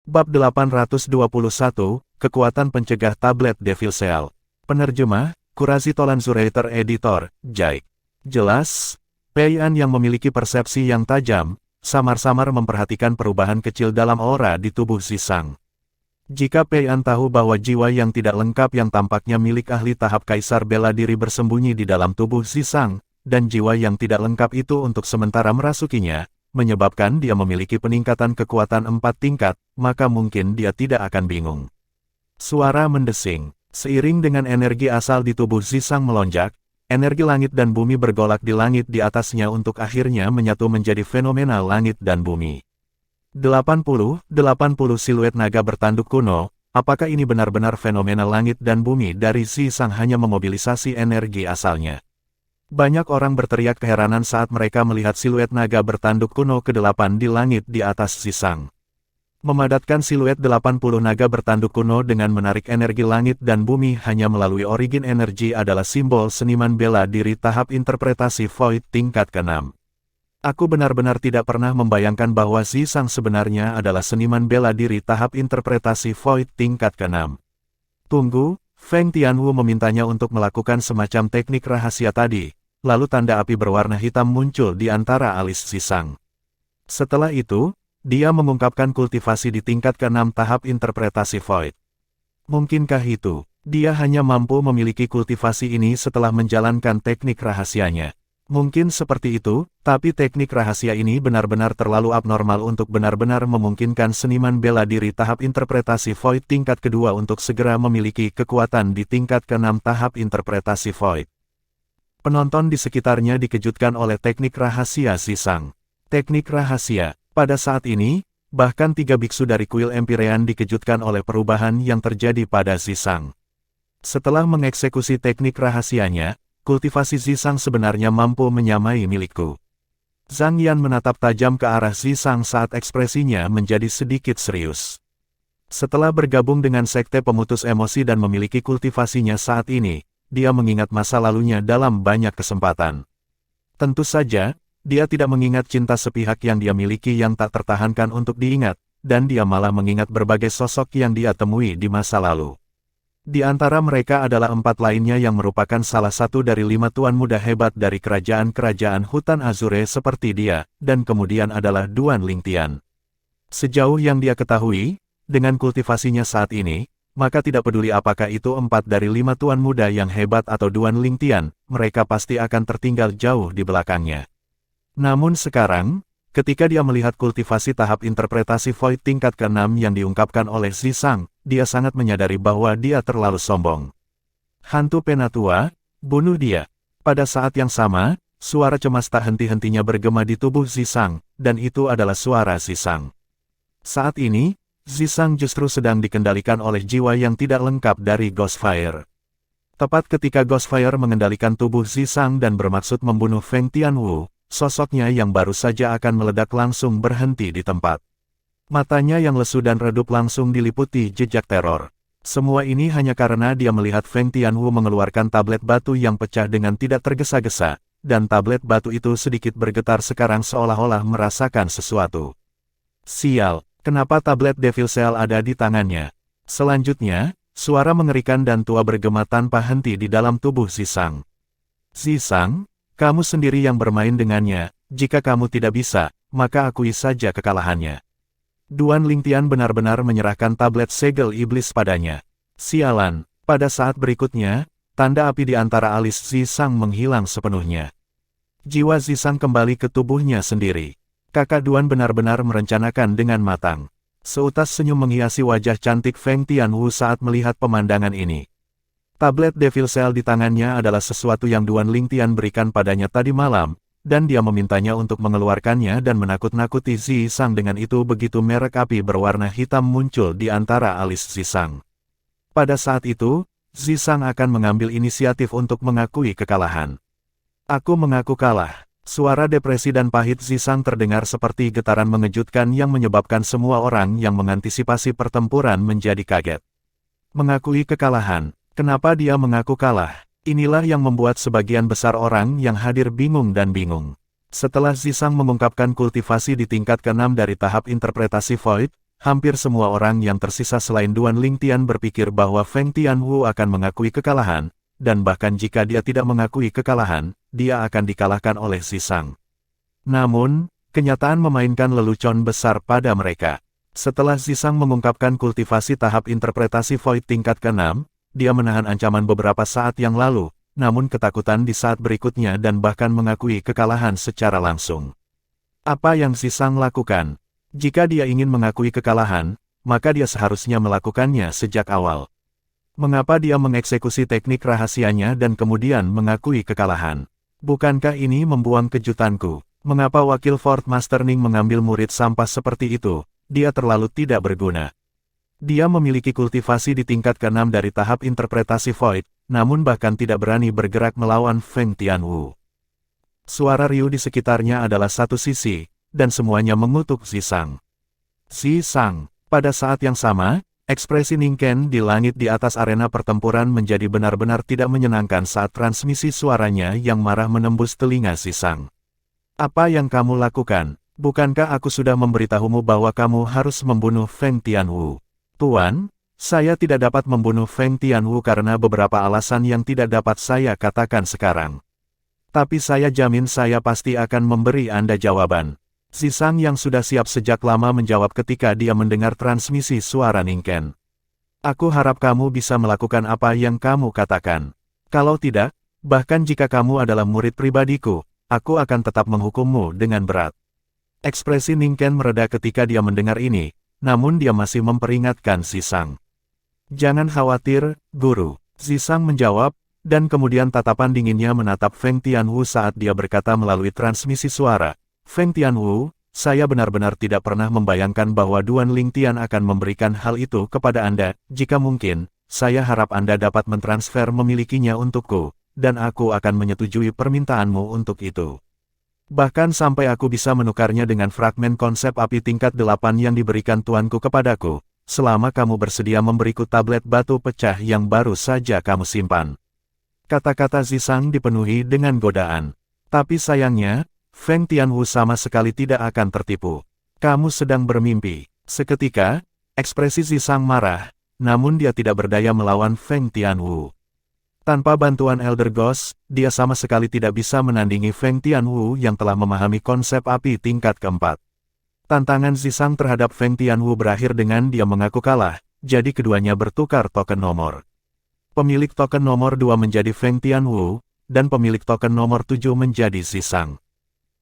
Bab 821, Kekuatan Pencegah Tablet Devil Cell. Penerjemah, Kurasi Tolanzurator Editor, Jaik. Jelas, Pei An yang memiliki persepsi yang tajam, samar-samar memperhatikan perubahan kecil dalam aura di tubuh Zisang. Jika Pei An tahu bahwa jiwa yang tidak lengkap yang tampaknya milik ahli tahap Kaisar bela diri bersembunyi di dalam tubuh Zisang, dan jiwa yang tidak lengkap itu untuk sementara merasukinya, menyebabkan dia memiliki peningkatan kekuatan 4 tingkat, maka mungkin dia tidak akan bingung. Suara mendesing. Seiring dengan energi asal di tubuh Zisang melonjak, energi langit dan bumi bergolak di langit di atasnya untuk akhirnya menyatu menjadi fenomena langit dan bumi. 80 siluet naga bertanduk kuno, apakah ini benar-benar fenomena langit dan bumi dari Zisang hanya memobilisasi energi asalnya? Banyak orang berteriak keheranan saat mereka melihat siluet naga bertanduk kuno ke-8 di langit di atas Zisang. Memadatkan siluet 80 naga bertanduk kuno dengan menarik energi langit dan bumi hanya melalui origin energi adalah simbol seniman bela diri tahap interpretasi Void tingkat ke-6. Aku benar-benar tidak pernah membayangkan bahwa Zisang sebenarnya adalah seniman bela diri tahap interpretasi Void tingkat ke-6. Tunggu, Feng Tianwu memintanya untuk melakukan semacam teknik rahasia tadi. Lalu tanda api berwarna hitam muncul di antara alis Zisang. Setelah itu, dia mengungkapkan kultivasi di tingkat ke-6 tahap interpretasi Void. Mungkinkah itu, dia hanya mampu memiliki kultivasi ini setelah menjalankan teknik rahasianya? Mungkin seperti itu, tapi teknik rahasia ini benar-benar terlalu abnormal untuk benar-benar memungkinkan seniman bela diri tahap interpretasi Void tingkat kedua untuk segera memiliki kekuatan di tingkat ke-6 tahap interpretasi Void. Penonton di sekitarnya dikejutkan oleh teknik rahasia Zisang. Teknik rahasia. Pada saat ini, bahkan 3 biksu dari kuil Empyrean dikejutkan oleh perubahan yang terjadi pada Zisang. Setelah mengeksekusi teknik rahasianya, kultivasi Zisang sebenarnya mampu menyamai milikku. Zhang Yan menatap tajam ke arah Zisang saat ekspresinya menjadi sedikit serius. Setelah bergabung dengan sekte pemutus emosi dan memiliki kultivasinya saat ini, dia mengingat masa lalunya dalam banyak kesempatan. Tentu saja, dia tidak mengingat cinta sepihak yang dia miliki yang tak tertahankan untuk diingat, dan dia malah mengingat berbagai sosok yang dia temui di masa lalu. Di antara mereka adalah 4 lainnya yang merupakan salah satu dari 5 tuan muda hebat dari kerajaan-kerajaan hutan Azure seperti dia, dan kemudian adalah Duan Lingtian. Sejauh yang dia ketahui, dengan kultivasinya saat ini, maka tidak peduli apakah itu 4 dari 5 tuan muda yang hebat atau Duan Lingtian, mereka pasti akan tertinggal jauh di belakangnya. Namun sekarang, ketika dia melihat kultivasi tahap interpretasi Void tingkat ke-6 yang diungkapkan oleh Zisang, dia sangat menyadari bahwa dia terlalu sombong. Hantu Penatua, bunuh dia. Pada saat yang sama, suara cemas tak henti-hentinya bergema di tubuh Zisang, dan itu adalah suara Zisang. Saat ini, Zisang justru sedang dikendalikan oleh jiwa yang tidak lengkap dari Ghostfire. Tepat ketika Ghostfire mengendalikan tubuh Zisang dan bermaksud membunuh Feng Tianwu, sosoknya yang baru saja akan meledak langsung berhenti di tempat. Matanya yang lesu dan redup langsung diliputi jejak teror. Semua ini hanya karena dia melihat Feng Tianwu mengeluarkan tablet batu yang pecah dengan tidak tergesa-gesa, dan tablet batu itu sedikit bergetar sekarang seolah-olah merasakan sesuatu. Sial! Kenapa tablet Devil Cell ada di tangannya? Selanjutnya, suara mengerikan dan tua bergema tanpa henti di dalam tubuh Zisang. Zisang, kamu sendiri yang bermain dengannya, jika kamu tidak bisa, maka akui saja kekalahannya. Duan Lingtian benar-benar menyerahkan tablet segel iblis padanya. Sialan, pada saat berikutnya, tanda api di antara alis Zisang menghilang sepenuhnya. Jiwa Zisang kembali ke tubuhnya sendiri. Kakak Duan benar-benar merencanakan dengan matang. Seutas senyum menghiasi wajah cantik Feng Tianwu saat melihat pemandangan ini. Tablet Devil Cell di tangannya adalah sesuatu yang Duan Lingtian berikan padanya tadi malam, dan dia memintanya untuk mengeluarkannya dan menakut-nakuti Zisang dengan itu begitu merek api berwarna hitam muncul di antara alis Zisang. Pada saat itu, Zisang akan mengambil inisiatif untuk mengakui kekalahan. Aku mengaku kalah. Suara depresi dan pahit Zisang terdengar seperti getaran mengejutkan yang menyebabkan semua orang yang mengantisipasi pertempuran menjadi kaget. Mengakui kekalahan. Kenapa dia mengaku kalah? Inilah yang membuat sebagian besar orang yang hadir bingung dan bingung. Setelah Zisang mengungkapkan kultivasi di tingkat ke-6 dari tahap interpretasi Void, hampir semua orang yang tersisa selain Duan Lingtian berpikir bahwa Feng Tianwu akan mengakui kekalahan, dan bahkan jika dia tidak mengakui kekalahan, dia akan dikalahkan oleh Zisang. Namun, kenyataan memainkan lelucon besar pada mereka. Setelah Zisang mengungkapkan kultivasi tahap interpretasi Void tingkat ke-6, dia menahan ancaman beberapa saat yang lalu, namun ketakutan di saat berikutnya dan bahkan mengakui kekalahan secara langsung. Apa yang Zisang lakukan? Jika dia ingin mengakui kekalahan, maka dia seharusnya melakukannya sejak awal. Mengapa dia mengeksekusi teknik rahasianya dan kemudian mengakui kekalahan? Bukankah ini membuang kejutanku? Mengapa wakil Fort Master Ning mengambil murid sampah seperti itu? Dia terlalu tidak berguna. Dia memiliki kultivasi di tingkat ke-6 dari tahap interpretasi Void, namun bahkan tidak berani bergerak melawan Feng Tianwu. Suara Ryu di sekitarnya adalah satu sisi, dan semuanya mengutuk Zisang. Zisang. Pada saat yang sama, ekspresi Ning Ken di langit di atas arena pertempuran menjadi benar-benar tidak menyenangkan saat transmisi suaranya yang marah menembus telinga Zisang. Apa yang kamu lakukan? Bukankah aku sudah memberitahumu bahwa kamu harus membunuh Feng Tianwu? Tuan, saya tidak dapat membunuh Feng Tianwu karena beberapa alasan yang tidak dapat saya katakan sekarang. Tapi saya jamin saya pasti akan memberi Anda jawaban. Zisang yang sudah siap sejak lama menjawab ketika dia mendengar transmisi suara Ning Ken. Aku harap kamu bisa melakukan apa yang kamu katakan. Kalau tidak, bahkan jika kamu adalah murid pribadiku, aku akan tetap menghukummu dengan berat. Ekspresi Ning Ken mereda ketika dia mendengar ini, namun dia masih memperingatkan Zisang. Jangan khawatir, Guru. Zisang menjawab, dan kemudian tatapan dinginnya menatap Feng Tianwu saat dia berkata melalui transmisi suara. Feng Tianwu, saya benar-benar tidak pernah membayangkan bahwa Duan Lingtian akan memberikan hal itu kepada Anda. Jika mungkin, saya harap Anda dapat mentransfer memilikinya untukku, dan aku akan menyetujui permintaanmu untuk itu. Bahkan sampai aku bisa menukarnya dengan fragmen konsep api tingkat 8 yang diberikan tuanku kepadaku, selama kamu bersedia memberiku tablet batu pecah yang baru saja kamu simpan. Kata-kata Zisang dipenuhi dengan godaan. Tapi sayangnya, Feng Tianwu sama sekali tidak akan tertipu. Kamu sedang bermimpi. Seketika, ekspresi Zisang marah, namun dia tidak berdaya melawan Feng Tianwu. Tanpa bantuan Elder Ghost, dia sama sekali tidak bisa menandingi Feng Tianwu yang telah memahami konsep api tingkat keempat. Tantangan Zisang terhadap Feng Tianwu berakhir dengan dia mengaku kalah, jadi keduanya bertukar token nomor. Pemilik token nomor 2 menjadi Feng Tianwu, dan pemilik token nomor 7 menjadi Zisang.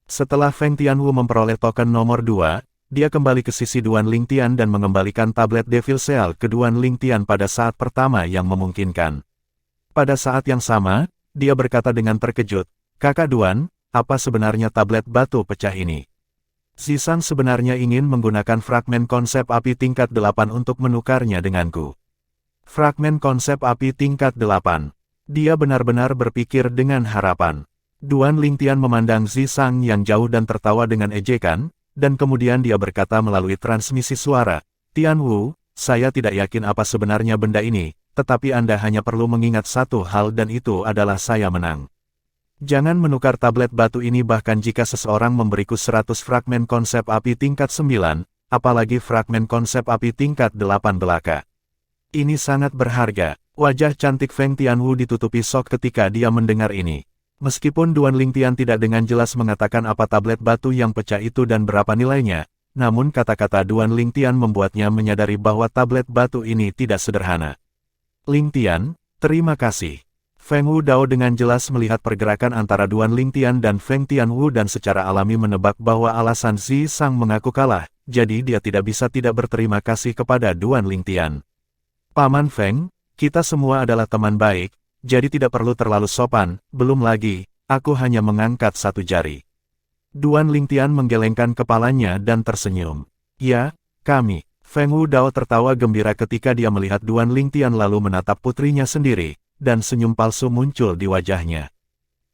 Setelah Feng Tianwu memperoleh token nomor 2, dia kembali ke sisi Duan Lingtian dan mengembalikan tablet Devil Seal ke Duan Lingtian pada saat pertama yang memungkinkan. Pada saat yang sama, dia berkata dengan terkejut, Kakak Duan, apa sebenarnya tablet batu pecah ini? Zisang sebenarnya ingin menggunakan fragmen konsep api tingkat 8 untuk menukarnya denganku. Fragmen konsep api tingkat 8. Dia benar-benar berpikir dengan harapan. Duan Lingtian memandang Zisang yang jauh dan tertawa dengan ejekan, dan kemudian dia berkata melalui transmisi suara, Tianwu, saya tidak yakin apa sebenarnya benda ini, tetapi Anda hanya perlu mengingat satu hal dan itu adalah saya menang. Jangan menukar tablet batu ini bahkan jika seseorang memberiku 100 fragmen konsep api tingkat 9, apalagi fragmen konsep api tingkat 8 belaka. Ini sangat berharga. Wajah cantik Feng Tianwu ditutupi sok ketika dia mendengar ini. Meskipun Duan Lingtian tidak dengan jelas mengatakan apa tablet batu yang pecah itu dan berapa nilainya, namun kata-kata Duan Lingtian membuatnya menyadari bahwa tablet batu ini tidak sederhana. Lingtian, terima kasih. Feng Wudao dengan jelas melihat pergerakan antara Duan Lingtian dan Feng Tianwu dan secara alami menebak bahwa alasan Zisang mengaku kalah, jadi dia tidak bisa tidak berterima kasih kepada Duan Lingtian. Paman Feng, kita semua adalah teman baik, jadi tidak perlu terlalu sopan, belum lagi, aku hanya mengangkat satu jari. Duan Lingtian menggelengkan kepalanya dan tersenyum. Ya, kami. Feng Wudao tertawa gembira ketika dia melihat Duan Lingtian lalu menatap putrinya sendiri, dan senyum palsu muncul di wajahnya.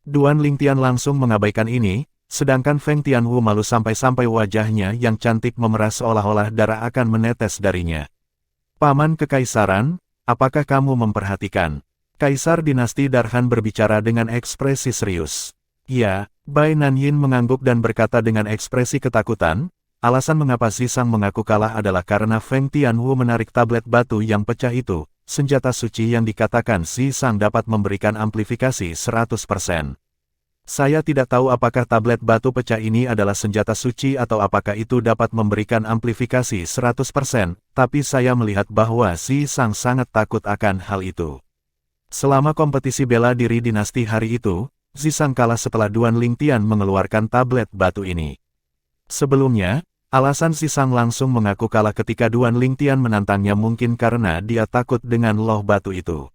Duan Lingtian langsung mengabaikan ini, sedangkan Feng Tianwu malu sampai-sampai wajahnya yang cantik memerah seolah-olah darah akan menetes darinya. Paman Kekaisaran, apakah kamu memperhatikan? Kaisar dinasti Darhan berbicara dengan ekspresi serius. Ya, Bai Nanyin mengangguk dan berkata dengan ekspresi ketakutan, alasan mengapa Zisang mengaku kalah adalah karena Feng Tianwu menarik tablet batu yang pecah itu, senjata suci yang dikatakan Zisang dapat memberikan amplifikasi 100%. Saya tidak tahu apakah tablet batu pecah ini adalah senjata suci atau apakah itu dapat memberikan amplifikasi 100%, tapi saya melihat bahwa Zisang sangat takut akan hal itu. Selama kompetisi bela diri dinasti hari itu, Zisang kalah setelah Duan Lingtian mengeluarkan tablet batu ini. Sebelumnya, alasan Zisang langsung mengaku kalah ketika Duan Lingtian menantangnya mungkin karena dia takut dengan loh batu itu.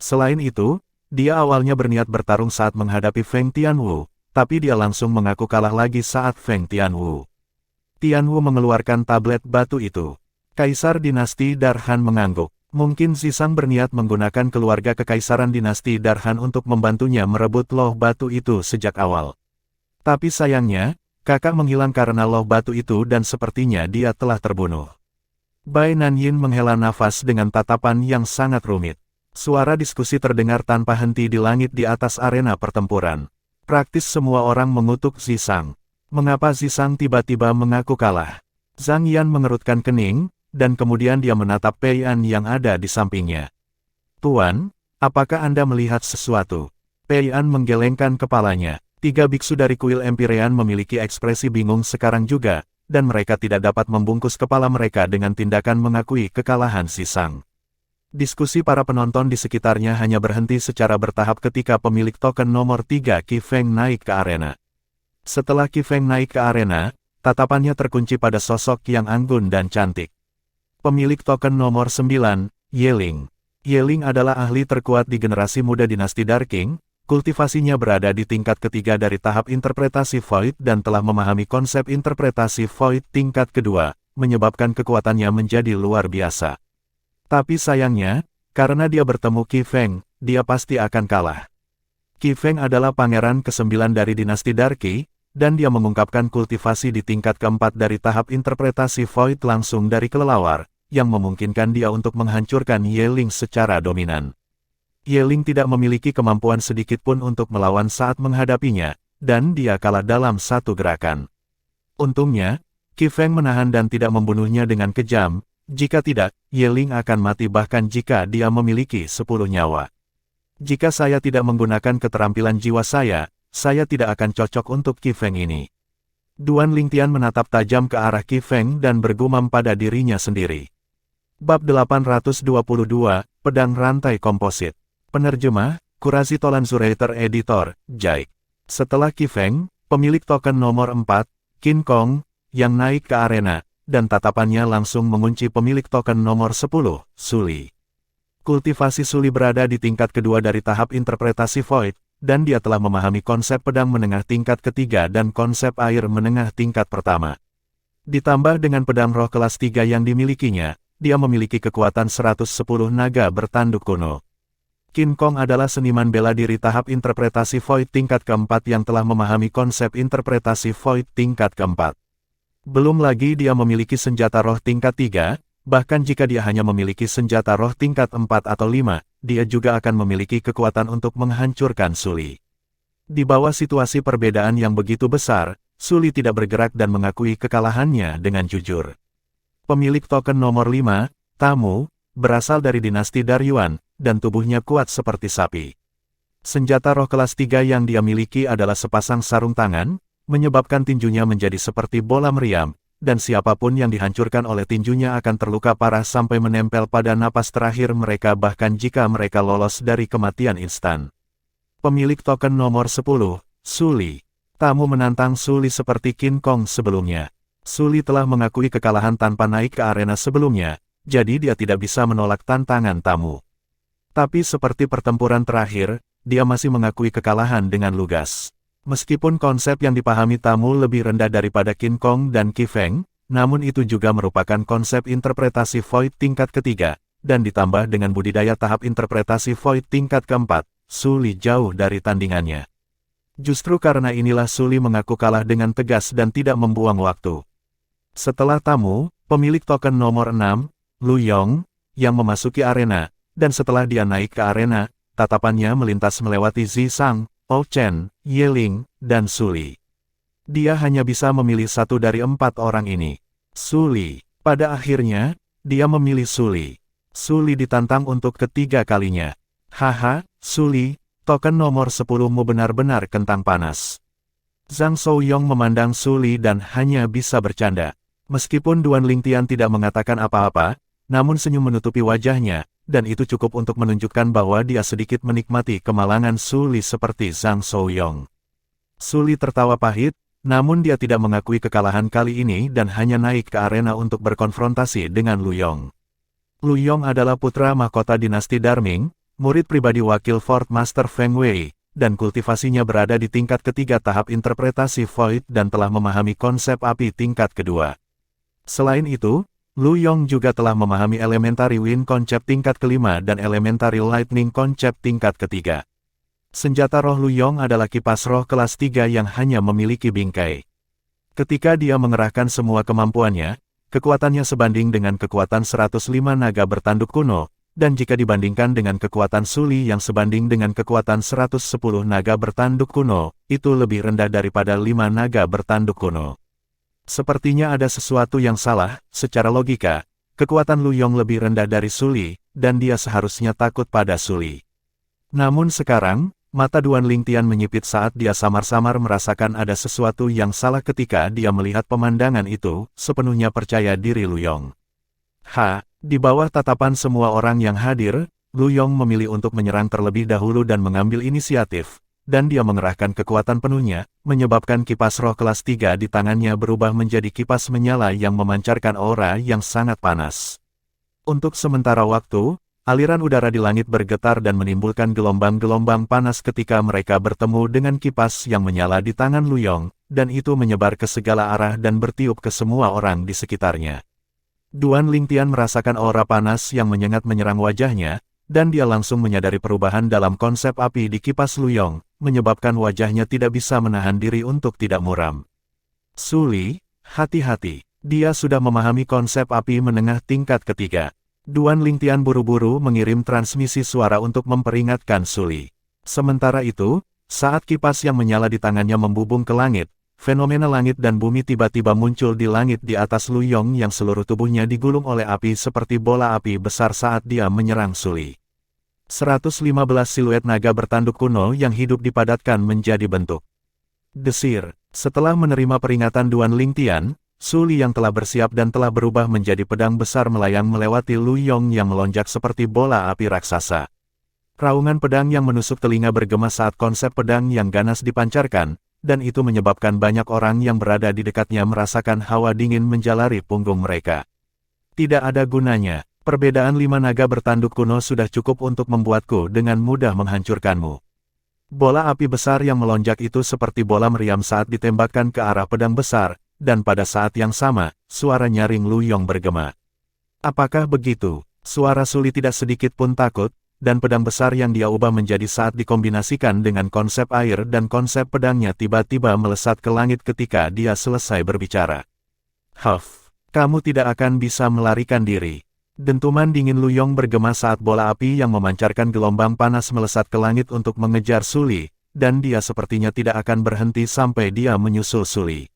Selain itu, dia awalnya berniat bertarung saat menghadapi Feng Tianwu, tapi dia langsung mengaku kalah lagi saat Feng Tianwu. Tianwu mengeluarkan tablet batu itu. Kaisar dinasti Darhan mengangguk. Mungkin Zisang berniat menggunakan keluarga kekaisaran dinasti Darhan untuk membantunya merebut loh batu itu sejak awal. Tapi sayangnya, kakak menghilang karena loh batu itu dan sepertinya dia telah terbunuh. Bai Nanyin menghela nafas dengan tatapan yang sangat rumit. Suara diskusi terdengar tanpa henti di langit di atas arena pertempuran. Praktis semua orang mengutuk Zisang. Mengapa Zisang tiba-tiba mengaku kalah? Zhang Yan mengerutkan kening, dan kemudian dia menatap Pei An yang ada di sampingnya. Tuan, apakah Anda melihat sesuatu? Pei An menggelengkan kepalanya. 3 biksu dari kuil Empyrean memiliki ekspresi bingung sekarang juga, dan mereka tidak dapat membungkus kepala mereka dengan tindakan mengakui kekalahan Zisang. Diskusi para penonton di sekitarnya hanya berhenti secara bertahap ketika pemilik token nomor 3 Qi Feng naik ke arena. Setelah Qi Feng naik ke arena, tatapannya terkunci pada sosok yang anggun dan cantik. Pemilik token nomor 9, Ye Ling. Ye Ling adalah ahli terkuat di generasi muda dinasti Dark King, kultivasinya berada di tingkat ketiga dari tahap interpretasi Void dan telah memahami konsep interpretasi Void tingkat kedua, menyebabkan kekuatannya menjadi luar biasa. Tapi sayangnya, karena dia bertemu Qi Feng, dia pasti akan kalah. Qi Feng adalah pangeran ke-9 dari dinasti Dark Qi, dan dia mengungkapkan kultivasi di tingkat keempat dari tahap interpretasi Void langsung dari kelelawar, yang memungkinkan dia untuk menghancurkan Ye Ling secara dominan. Ye Ling tidak memiliki kemampuan sedikit pun untuk melawan saat menghadapinya, dan dia kalah dalam satu gerakan. Untungnya, Qi Feng menahan dan tidak membunuhnya dengan kejam. Jika tidak, Ye Ling akan mati bahkan jika dia memiliki 10 nyawa. Jika saya tidak menggunakan keterampilan jiwa saya tidak akan cocok untuk Qi Feng ini. Duan Lingtian menatap tajam ke arah Qi Feng dan bergumam pada dirinya sendiri. Bab 822, Pedang Rantai Komposit. Penerjemah, Qurazi Tolanzurator Editor, Jaik. Setelah Qi Feng, pemilik token nomor 4, Qin Kong, yang naik ke arena, dan tatapannya langsung mengunci pemilik token nomor 10, Suli. Kultivasi Suli berada di tingkat kedua dari tahap interpretasi Void, dan dia telah memahami konsep pedang menengah tingkat ketiga dan konsep air menengah tingkat pertama. Ditambah dengan pedang roh kelas 3 yang dimilikinya, dia memiliki kekuatan 110 naga bertanduk kuno. Qin Kong adalah seniman bela diri tahap interpretasi Void tingkat keempat yang telah memahami konsep interpretasi Void tingkat keempat. Belum lagi dia memiliki senjata roh tingkat 3, bahkan jika dia hanya memiliki senjata roh tingkat 4 atau 5, dia juga akan memiliki kekuatan untuk menghancurkan Suli. Di bawah situasi perbedaan yang begitu besar, Suli tidak bergerak dan mengakui kekalahannya dengan jujur. Pemilik token nomor 5, Tamu, berasal dari dinasti Daryuan, dan tubuhnya kuat seperti sapi. Senjata roh kelas 3 yang dia miliki adalah sepasang sarung tangan, menyebabkan tinjunya menjadi seperti bola meriam, dan siapapun yang dihancurkan oleh tinjunya akan terluka parah sampai menempel pada napas terakhir mereka bahkan jika mereka lolos dari kematian instan. Pemilik token nomor 10, Suli. Tamu menantang Suli seperti Qin Kong sebelumnya. Suli telah mengakui kekalahan tanpa naik ke arena sebelumnya, jadi dia tidak bisa menolak tantangan Tamu. Tapi seperti pertempuran terakhir, dia masih mengakui kekalahan dengan lugas. Meskipun konsep yang dipahami Tamu lebih rendah daripada Qin Kong dan Qi Feng, namun itu juga merupakan konsep interpretasi Void tingkat ketiga, dan ditambah dengan budidaya tahap interpretasi Void tingkat keempat, Suli jauh dari tandingannya. Justru karena inilah Suli mengaku kalah dengan tegas dan tidak membuang waktu. Setelah Tamu, pemilik token nomor 6, Lu Yong, yang memasuki arena, dan setelah dia naik ke arena, tatapannya melintas melewati Zisang, Ou Chen, Ye Ling, dan Suli. Dia hanya bisa memilih satu dari 4 orang ini. Su Li. Pada akhirnya, dia memilih Su Li. Su Li ditantang untuk ketiga kalinya. Haha, Su Li, token nomor 10-mu benar-benar kentang panas. Zhang Souyong memandang Su Li dan hanya bisa bercanda. Meskipun Duan Lingtian tidak mengatakan apa-apa, namun senyum menutupi wajahnya, dan itu cukup untuk menunjukkan bahwa dia sedikit menikmati kemalangan Su Li seperti Zhang Souyong. Su Li tertawa pahit, namun dia tidak mengakui kekalahan kali ini dan hanya naik ke arena untuk berkonfrontasi dengan Lu Yong. Lu Yong adalah putra mahkota dinasti Darming, murid pribadi wakil Fort Master Feng Wei, dan kultivasinya berada di tingkat ketiga tahap interpretasi Void dan telah memahami konsep api tingkat kedua. Selain itu, Lu Yong juga telah memahami Elementary Wind konsep tingkat kelima dan Elementary Lightning konsep tingkat ketiga. Senjata roh Lu Yong adalah kipas roh kelas 3 yang hanya memiliki bingkai. Ketika dia mengerahkan semua kemampuannya, kekuatannya sebanding dengan kekuatan 105 naga bertanduk kuno, dan jika dibandingkan dengan kekuatan Su Li yang sebanding dengan kekuatan 110 naga bertanduk kuno, itu lebih rendah daripada 5 naga bertanduk kuno. Sepertinya ada sesuatu yang salah, secara logika, kekuatan Lu Yong lebih rendah dari Su Li, dan dia seharusnya takut pada Su Li. Namun sekarang, mata Duan Lingtian menyipit saat dia samar-samar merasakan ada sesuatu yang salah ketika dia melihat pemandangan itu, sepenuhnya percaya diri Lu Yong. Di bawah tatapan semua orang yang hadir, Lu Yong memilih untuk menyerang terlebih dahulu dan mengambil inisiatif, dan dia mengerahkan kekuatan penuhnya, menyebabkan kipas roh kelas 3 di tangannya berubah menjadi kipas menyala yang memancarkan aura yang sangat panas. Untuk sementara waktu, aliran udara di langit bergetar dan menimbulkan gelombang-gelombang panas ketika mereka bertemu dengan kipas yang menyala di tangan Lu Yong, dan itu menyebar ke segala arah dan bertiup ke semua orang di sekitarnya. Duan Lingtian merasakan aura panas yang menyengat menyerang wajahnya, dan dia langsung menyadari perubahan dalam konsep api di kipas Lu Yong, menyebabkan wajahnya tidak bisa menahan diri untuk tidak muram. Su Li, hati-hati, dia sudah memahami konsep api menengah tingkat ketiga. Duan Lingtian buru-buru mengirim transmisi suara untuk memperingatkan Su Li. Sementara itu, saat kipas yang menyala di tangannya membubung ke langit, fenomena langit dan bumi tiba-tiba muncul di langit di atas Lu Yong yang seluruh tubuhnya digulung oleh api seperti bola api besar saat dia menyerang Su Li. 115 siluet naga bertanduk kuno yang hidup dipadatkan menjadi bentuk. Desir. Setelah menerima peringatan Duan Lingtian, Su Li yang telah bersiap dan telah berubah menjadi pedang besar melayang melewati Lu Yong yang melonjak seperti bola api raksasa. Raungan pedang yang menusuk telinga bergema saat konsep pedang yang ganas dipancarkan, dan itu menyebabkan banyak orang yang berada di dekatnya merasakan hawa dingin menjalari punggung mereka. Tidak ada gunanya, perbedaan 5 naga bertanduk kuno sudah cukup untuk membuatku dengan mudah menghancurkanmu. Bola api besar yang melonjak itu seperti bola meriam saat ditembakkan ke arah pedang besar, dan pada saat yang sama, suara nyaring Lu Yong bergema. Apakah begitu? Suara Su Li tidak sedikit pun takut, dan pedang besar yang dia ubah menjadi saat dikombinasikan dengan konsep air dan konsep pedangnya tiba-tiba melesat ke langit ketika dia selesai berbicara. Kamu tidak akan bisa melarikan diri. Dentuman dingin Lu Yong bergema saat bola api yang memancarkan gelombang panas melesat ke langit untuk mengejar Su Li, dan dia sepertinya tidak akan berhenti sampai dia menyusul Su Li.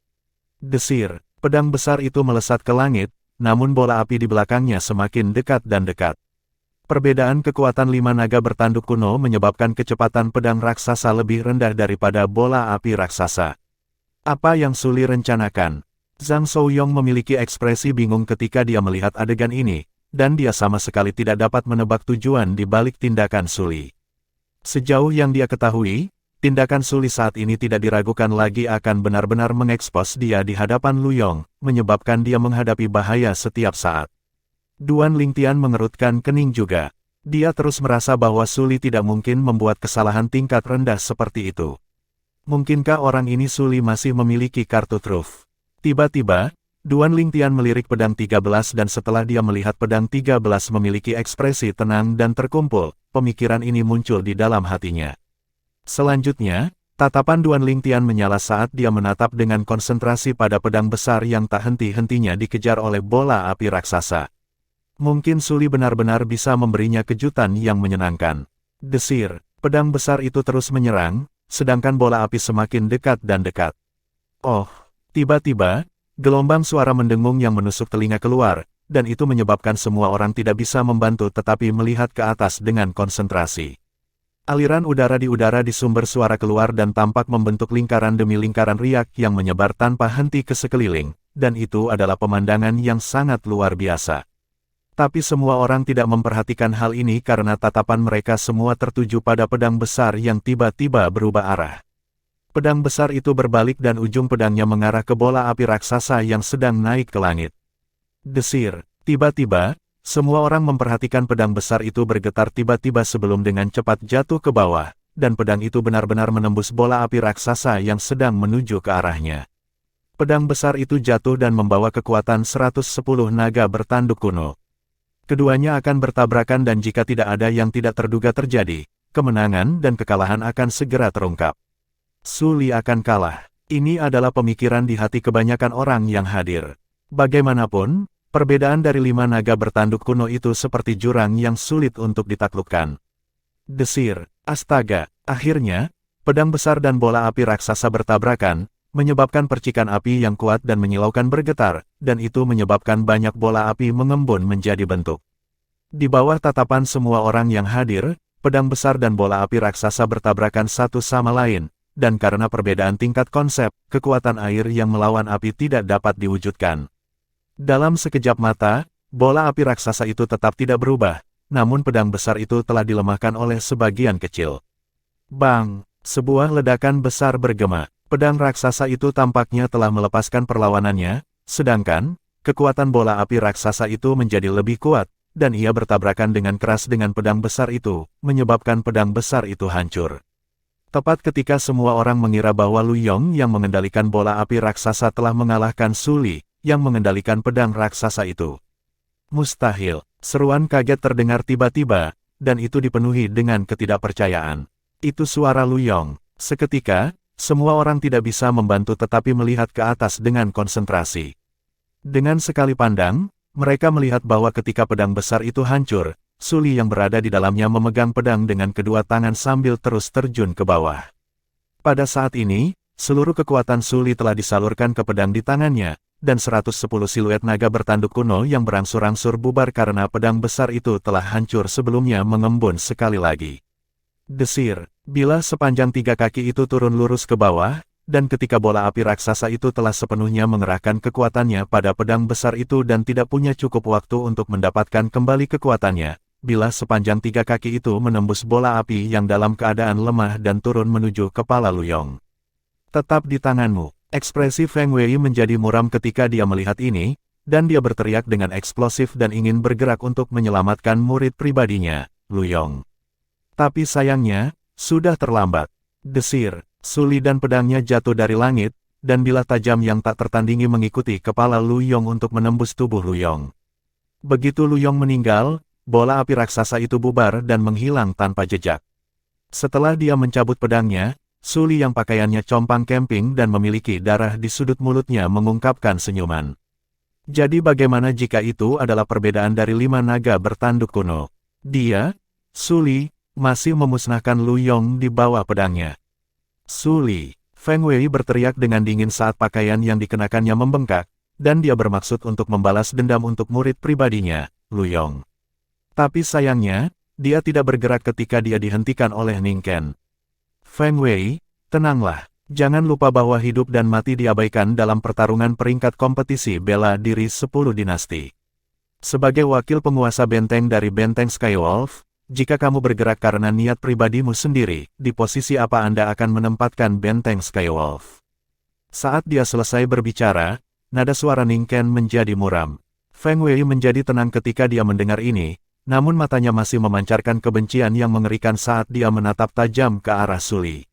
Desir, pedang besar itu melesat ke langit, namun bola api di belakangnya semakin dekat dan dekat. Perbedaan kekuatan 5 naga bertanduk kuno menyebabkan kecepatan pedang raksasa lebih rendah daripada bola api raksasa. Apa yang Su Li rencanakan? Zhang Souyong memiliki ekspresi bingung ketika dia melihat adegan ini, dan dia sama sekali tidak dapat menebak tujuan di balik tindakan Su Li. Sejauh yang dia ketahui, tindakan Su Li saat ini tidak diragukan lagi akan benar-benar mengekspos dia di hadapan Lu Yong, menyebabkan dia menghadapi bahaya setiap saat. Duan Lingtian mengerutkan kening juga. Dia terus merasa bahwa Su Li tidak mungkin membuat kesalahan tingkat rendah seperti itu. Mungkinkah orang ini Su Li masih memiliki kartu truf? Tiba-tiba, Duan Lingtian melirik pedang 13 dan setelah dia melihat pedang 13 memiliki ekspresi tenang dan terkumpul, pemikiran ini muncul di dalam hatinya. Selanjutnya, tatapan Duan Lingtian menyala saat dia menatap dengan konsentrasi pada pedang besar yang tak henti-hentinya dikejar oleh bola api raksasa. Mungkin Su Li benar-benar bisa memberinya kejutan yang menyenangkan. Desir, pedang besar itu terus menyerang, sedangkan bola api semakin dekat dan dekat. Oh, tiba-tiba, gelombang suara mendengung yang menusuk telinga keluar, dan itu menyebabkan semua orang tidak bisa membantu tetapi melihat ke atas dengan konsentrasi. Aliran udara di sumber suara keluar dan tampak membentuk lingkaran demi lingkaran riak yang menyebar tanpa henti ke sekeliling, dan itu adalah pemandangan yang sangat luar biasa. Tapi semua orang tidak memperhatikan hal ini karena tatapan mereka semua tertuju pada pedang besar yang tiba-tiba berubah arah. Pedang besar itu berbalik dan ujung pedangnya mengarah ke bola api raksasa yang sedang naik ke langit. Desir, tiba-tiba, semua orang memperhatikan pedang besar itu bergetar tiba-tiba sebelum dengan cepat jatuh ke bawah, dan pedang itu benar-benar menembus bola api raksasa yang sedang menuju ke arahnya. Pedang besar itu jatuh dan membawa kekuatan 110 naga bertanduk kuno. Keduanya akan bertabrakan dan jika tidak ada yang tidak terduga terjadi, kemenangan dan kekalahan akan segera terungkap. Su Li akan kalah. Ini adalah pemikiran di hati kebanyakan orang yang hadir. Bagaimanapun, perbedaan dari 5 naga bertanduk kuno itu seperti jurang yang sulit untuk ditaklukkan. Desir, astaga, akhirnya, pedang besar dan bola api raksasa bertabrakan, menyebabkan percikan api yang kuat dan menyilaukan bergetar, dan itu menyebabkan banyak bola api mengembun menjadi bentuk. Di bawah tatapan semua orang yang hadir, pedang besar dan bola api raksasa bertabrakan satu sama lain, dan karena perbedaan tingkat konsep, kekuatan air yang melawan api tidak dapat diwujudkan. Dalam sekejap mata, bola api raksasa itu tetap tidak berubah, namun pedang besar itu telah dilemahkan oleh sebagian kecil. Bang! Sebuah ledakan besar bergema. Pedang raksasa itu tampaknya telah melepaskan perlawanannya, sedangkan, kekuatan bola api raksasa itu menjadi lebih kuat, dan ia bertabrakan dengan keras dengan pedang besar itu, menyebabkan pedang besar itu hancur. Tepat ketika semua orang mengira bahwa Lu Yong yang mengendalikan bola api raksasa telah mengalahkan Su Li, yang mengendalikan pedang raksasa itu. Mustahil, seruan kaget terdengar tiba-tiba, dan itu dipenuhi dengan ketidakpercayaan. Itu suara Lu Yong. Seketika, semua orang tidak bisa membantu tetapi melihat ke atas dengan konsentrasi. Dengan sekali pandang, mereka melihat bahwa ketika pedang besar itu hancur, Su Li yang berada di dalamnya memegang pedang dengan kedua tangan sambil terus terjun ke bawah. Pada saat ini, seluruh kekuatan Su Li telah disalurkan ke pedang di tangannya, dan 110 siluet naga bertanduk kuno yang berangsur-angsur bubar karena pedang besar itu telah hancur sebelumnya mengembun sekali lagi. Desir, bilah sepanjang 3 kaki itu turun lurus ke bawah, dan ketika bola api raksasa itu telah sepenuhnya mengerahkan kekuatannya pada pedang besar itu dan tidak punya cukup waktu untuk mendapatkan kembali kekuatannya, bilah sepanjang 3 kaki itu menembus bola api yang dalam keadaan lemah dan turun menuju kepala Lu Yong. Tetap di tanganmu. Ekspresi Feng Wei menjadi muram ketika dia melihat ini, dan dia berteriak dengan eksplosif dan ingin bergerak untuk menyelamatkan murid pribadinya, Lu Yong. Tapi sayangnya, sudah terlambat. Desir, Su Li dan pedangnya jatuh dari langit, dan bilah tajam yang tak tertandingi mengikuti kepala Lu Yong untuk menembus tubuh Lu Yong. Begitu Lu Yong meninggal, bola api raksasa itu bubar dan menghilang tanpa jejak. Setelah dia mencabut pedangnya, Su Li yang pakaiannya compang camping dan memiliki darah di sudut mulutnya mengungkapkan senyuman. Jadi bagaimana jika itu adalah perbedaan dari 5 naga bertanduk kuno? Dia, Su Li, masih memusnahkan Lu Yong di bawah pedangnya. Su Li, Feng Wei berteriak dengan dingin saat pakaian yang dikenakannya membengkak, dan dia bermaksud untuk membalas dendam untuk murid pribadinya, Lu Yong. Tapi sayangnya, dia tidak bergerak ketika dia dihentikan oleh Ning Ken. Feng Wei, tenanglah. Jangan lupa bahwa hidup dan mati diabaikan dalam pertarungan peringkat kompetisi bela diri 10 dinasti. Sebagai wakil penguasa benteng dari benteng Skywolf, jika kamu bergerak karena niat pribadimu sendiri, di posisi apa Anda akan menempatkan benteng Skywolf? Saat dia selesai berbicara, nada suara Ning Ken menjadi muram. Feng Wei menjadi tenang ketika dia mendengar ini, namun matanya masih memancarkan kebencian yang mengerikan saat dia menatap tajam ke arah Su Li.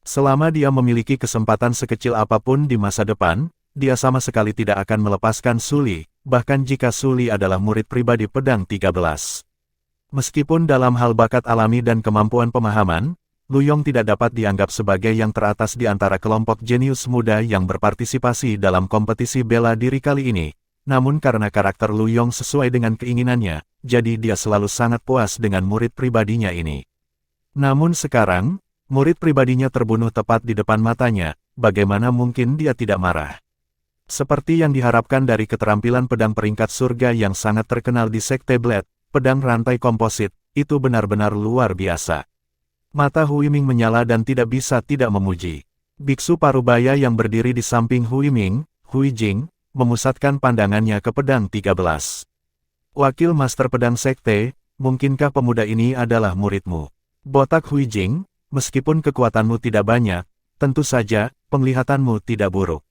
Selama dia memiliki kesempatan sekecil apapun di masa depan, dia sama sekali tidak akan melepaskan Su Li, bahkan jika Su Li adalah murid pribadi pedang 13. Meskipun dalam hal bakat alami dan kemampuan pemahaman, Lu Yong tidak dapat dianggap sebagai yang teratas di antara kelompok jenius muda yang berpartisipasi dalam kompetisi bela diri kali ini. Namun karena karakter Lu Yong sesuai dengan keinginannya, jadi dia selalu sangat puas dengan murid pribadinya ini. Namun sekarang, murid pribadinya terbunuh tepat di depan matanya, bagaimana mungkin dia tidak marah? Seperti yang diharapkan dari keterampilan pedang peringkat surga yang sangat terkenal di Sekte Blade, pedang rantai komposit, itu benar-benar luar biasa. Mata Hu Yiming menyala dan tidak bisa tidak memuji. Biksu Parubaya yang berdiri di samping Hu Yiming, Hu Yijing, memusatkan pandangannya ke pedang 13. Wakil Master Pedang Sekte, mungkinkah pemuda ini adalah muridmu? Botak Hu Yijing, meskipun kekuatanmu tidak banyak, tentu saja, penglihatanmu tidak buruk.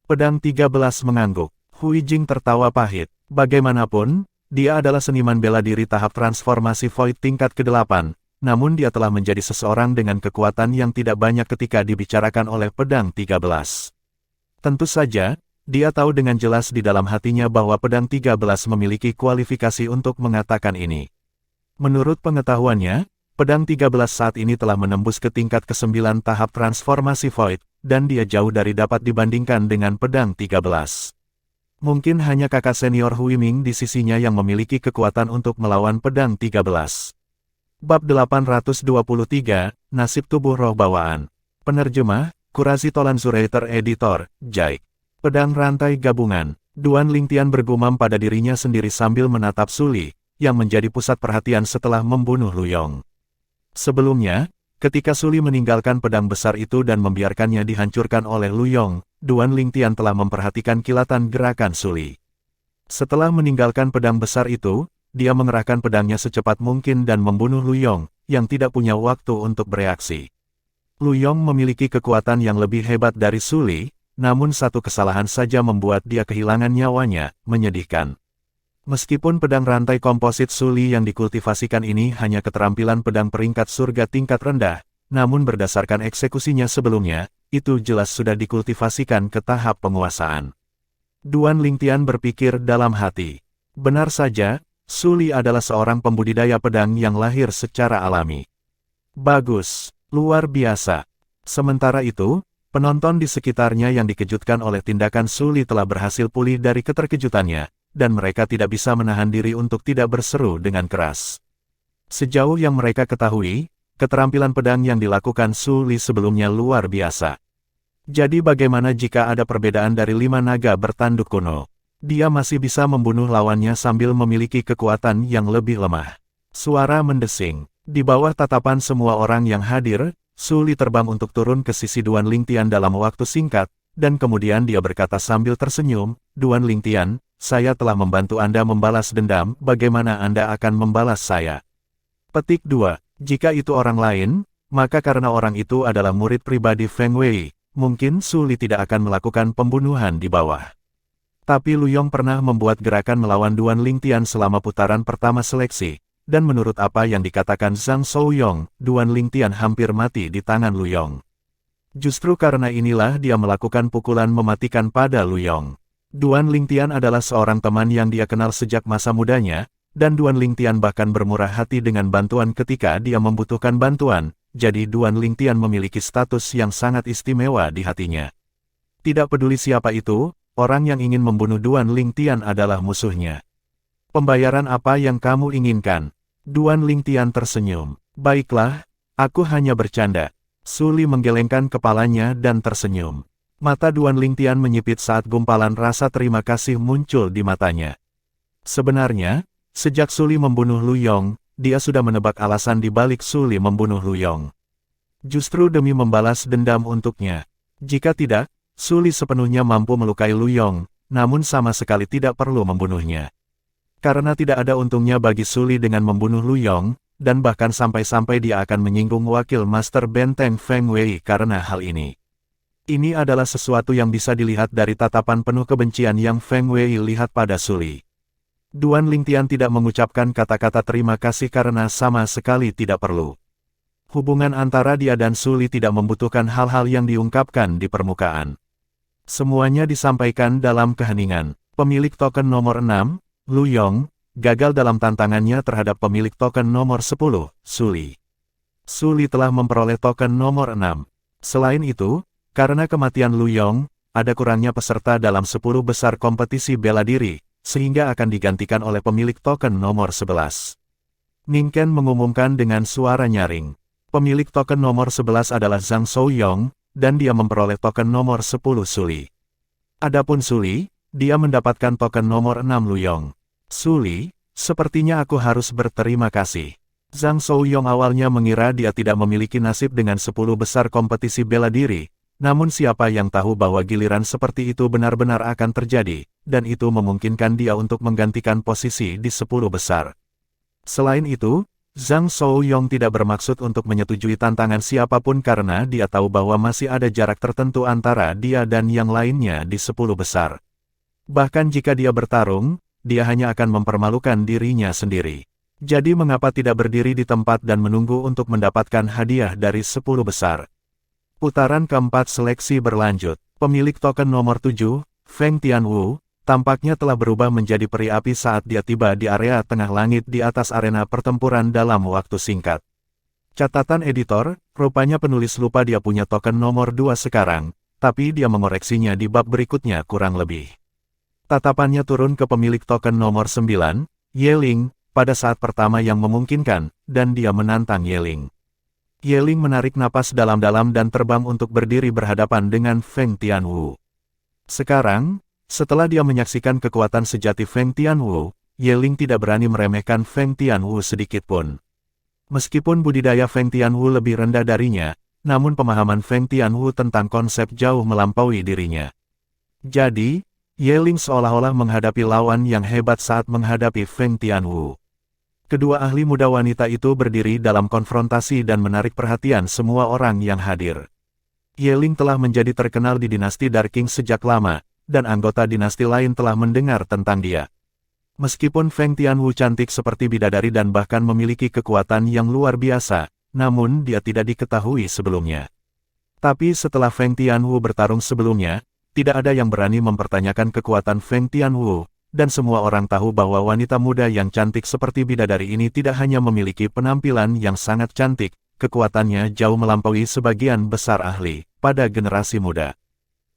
Pedang 13 mengangguk. Hu Yijing tertawa pahit. Bagaimanapun, dia adalah seniman bela diri tahap transformasi Void tingkat ke-8, namun dia telah menjadi seseorang dengan kekuatan yang tidak banyak ketika dibicarakan oleh pedang 13. Tentu saja, dia tahu dengan jelas di dalam hatinya bahwa pedang 13 memiliki kualifikasi untuk mengatakan ini. Menurut pengetahuannya, pedang 13 saat ini telah menembus ke tingkat ke-9 tahap transformasi Void, dan dia jauh dari dapat dibandingkan dengan pedang 13. Mungkin hanya kakak senior Hu Yiming di sisinya yang memiliki kekuatan untuk melawan pedang 13. Bab 823, Nasib Tubuh Roh Bawaan. Penerjemah, Qurazi Tolan Zuraiter Editor, Jaik. Pedang rantai gabungan. Duan Lingtian bergumam pada dirinya sendiri sambil menatap Suli, yang menjadi pusat perhatian setelah membunuh Lu Yong. Sebelumnya, ketika Suli meninggalkan pedang besar itu dan membiarkannya dihancurkan oleh Lu Yong, Duan Lingtian telah memperhatikan kilatan gerakan Suli. Setelah meninggalkan pedang besar itu, dia mengerahkan pedangnya secepat mungkin dan membunuh Lu Yong, yang tidak punya waktu untuk bereaksi. Lu Yong memiliki kekuatan yang lebih hebat dari Suli, namun satu kesalahan saja membuat dia kehilangan nyawanya, menyedihkan. Meskipun pedang rantai komposit Suli yang dikultivasikan ini hanya keterampilan pedang peringkat surga tingkat rendah, namun berdasarkan eksekusinya sebelumnya, itu jelas sudah dikultivasikan ke tahap penguasaan. Duan Lingtian berpikir dalam hati. Benar saja, Suli adalah seorang pembudidaya pedang yang lahir secara alami. Bagus, luar biasa. Sementara itu, penonton di sekitarnya yang dikejutkan oleh tindakan Suli telah berhasil pulih dari keterkejutannya, dan mereka tidak bisa menahan diri untuk tidak berseru dengan keras. Sejauh yang mereka ketahui, keterampilan pedang yang dilakukan Suli sebelumnya luar biasa. Jadi bagaimana jika ada perbedaan dari 5 naga bertanduk kuno? Dia masih bisa membunuh lawannya sambil memiliki kekuatan yang lebih lemah. Suara mendesing. Di bawah tatapan semua orang yang hadir, Suli terbang untuk turun ke sisi Duan Lingtian dalam waktu singkat, dan kemudian dia berkata sambil tersenyum, "Duan Lingtian, saya telah membantu Anda membalas dendam, bagaimana Anda akan membalas saya?" Petik 2. Jika itu orang lain, maka karena orang itu adalah murid pribadi Feng Wei, mungkin Suli tidak akan melakukan pembunuhan di bawah. Tapi Lu Yong pernah membuat gerakan melawan Duan Lingtian selama putaran pertama seleksi, dan menurut apa yang dikatakan Zhang Shouyong, Duan Lingtian hampir mati di tangan Lu Yong. Justru karena inilah dia melakukan pukulan mematikan pada Lu Yong. Duan Lingtian adalah seorang teman yang dia kenal sejak masa mudanya, dan Duan Lingtian bahkan bermurah hati dengan bantuan ketika dia membutuhkan bantuan, jadi Duan Lingtian memiliki status yang sangat istimewa di hatinya. Tidak peduli siapa itu, orang yang ingin membunuh Duan Lingtian adalah musuhnya. Pembayaran apa yang kamu inginkan? Duan Lingtian tersenyum. Baiklah, aku hanya bercanda. Suli menggelengkan kepalanya dan tersenyum. Mata Duan Lingtian menyipit saat gumpalan rasa terima kasih muncul di matanya. Sebenarnya, sejak Suli membunuh Lu Yong, dia sudah menebak alasan di balik Suli membunuh Lu Yong. Justru demi membalas dendam untuknya. Jika tidak, Suli sepenuhnya mampu melukai Lu Yong, namun sama sekali tidak perlu membunuhnya. Karena tidak ada untungnya bagi Suli dengan membunuh Lu Yong, dan bahkan sampai-sampai dia akan menyinggung wakil Master Benteng Feng Wei karena hal ini. Ini adalah sesuatu yang bisa dilihat dari tatapan penuh kebencian yang Feng Wei lihat pada Suli. Duan Lingtian tidak mengucapkan kata-kata terima kasih karena sama sekali tidak perlu. Hubungan antara dia dan Suli tidak membutuhkan hal-hal yang diungkapkan di permukaan. Semuanya disampaikan dalam keheningan. Pemilik token nomor 6, Lu Yong, gagal dalam tantangannya terhadap pemilik token nomor 10, Suli. Suli telah memperoleh token nomor 6. Selain itu, karena kematian Lu Yong, ada kurangnya peserta dalam 10 besar kompetisi bela diri, sehingga akan digantikan oleh pemilik token nomor 11. Ning Ken mengumumkan dengan suara nyaring. Pemilik token nomor 11 adalah Zhang Shouyong, dan dia memperoleh token nomor 10 Suli. Adapun Suli, dia mendapatkan token nomor 6 Luyong. Suli, sepertinya aku harus berterima kasih. Zhang Shouyong awalnya mengira dia tidak memiliki nasib dengan 10 besar kompetisi bela diri, namun siapa yang tahu bahwa giliran seperti itu benar-benar akan terjadi, dan itu memungkinkan dia untuk menggantikan posisi di 10 besar. Selain itu, Zhang Shouyong tidak bermaksud untuk menyetujui tantangan siapapun karena dia tahu bahwa masih ada jarak tertentu antara dia dan yang lainnya di 10 besar. Bahkan jika dia bertarung, dia hanya akan mempermalukan dirinya sendiri. Jadi mengapa tidak berdiri di tempat dan menunggu untuk mendapatkan hadiah dari 10 besar? Putaran keempat seleksi berlanjut. Pemilik token nomor 7, Feng Tianwu, tampaknya telah berubah menjadi peri api saat dia tiba di area tengah langit di atas arena pertempuran dalam waktu singkat. Catatan editor, rupanya penulis lupa dia punya token nomor 2 sekarang, tapi dia mengoreksinya di bab berikutnya kurang lebih. Tatapannya turun ke pemilik token nomor 9, Yeling, pada saat pertama yang memungkinkan, dan dia menantang Yeling. Yeling menarik napas dalam-dalam dan terbang untuk berdiri berhadapan dengan Feng Tianwu. Sekarang, setelah dia menyaksikan kekuatan sejati Feng Tianwu, Yeling tidak berani meremehkan Feng Tianwu sedikitpun. Meskipun budidaya Feng Tianwu lebih rendah darinya, namun pemahaman Feng Tianwu tentang konsep jauh melampaui dirinya. Jadi, Yeling seolah-olah menghadapi lawan yang hebat saat menghadapi Feng Tianwu. Kedua ahli muda wanita itu berdiri dalam konfrontasi dan menarik perhatian semua orang yang hadir. Yeling telah menjadi terkenal di dinasti Dark King sejak lama, dan anggota dinasti lain telah mendengar tentang dia. Meskipun Feng Tianwu cantik seperti bidadari dan bahkan memiliki kekuatan yang luar biasa, namun dia tidak diketahui sebelumnya. Tapi setelah Feng Tianwu bertarung sebelumnya, tidak ada yang berani mempertanyakan kekuatan Feng Tianwu, dan semua orang tahu bahwa wanita muda yang cantik seperti bidadari ini tidak hanya memiliki penampilan yang sangat cantik, kekuatannya jauh melampaui sebagian besar ahli pada generasi muda.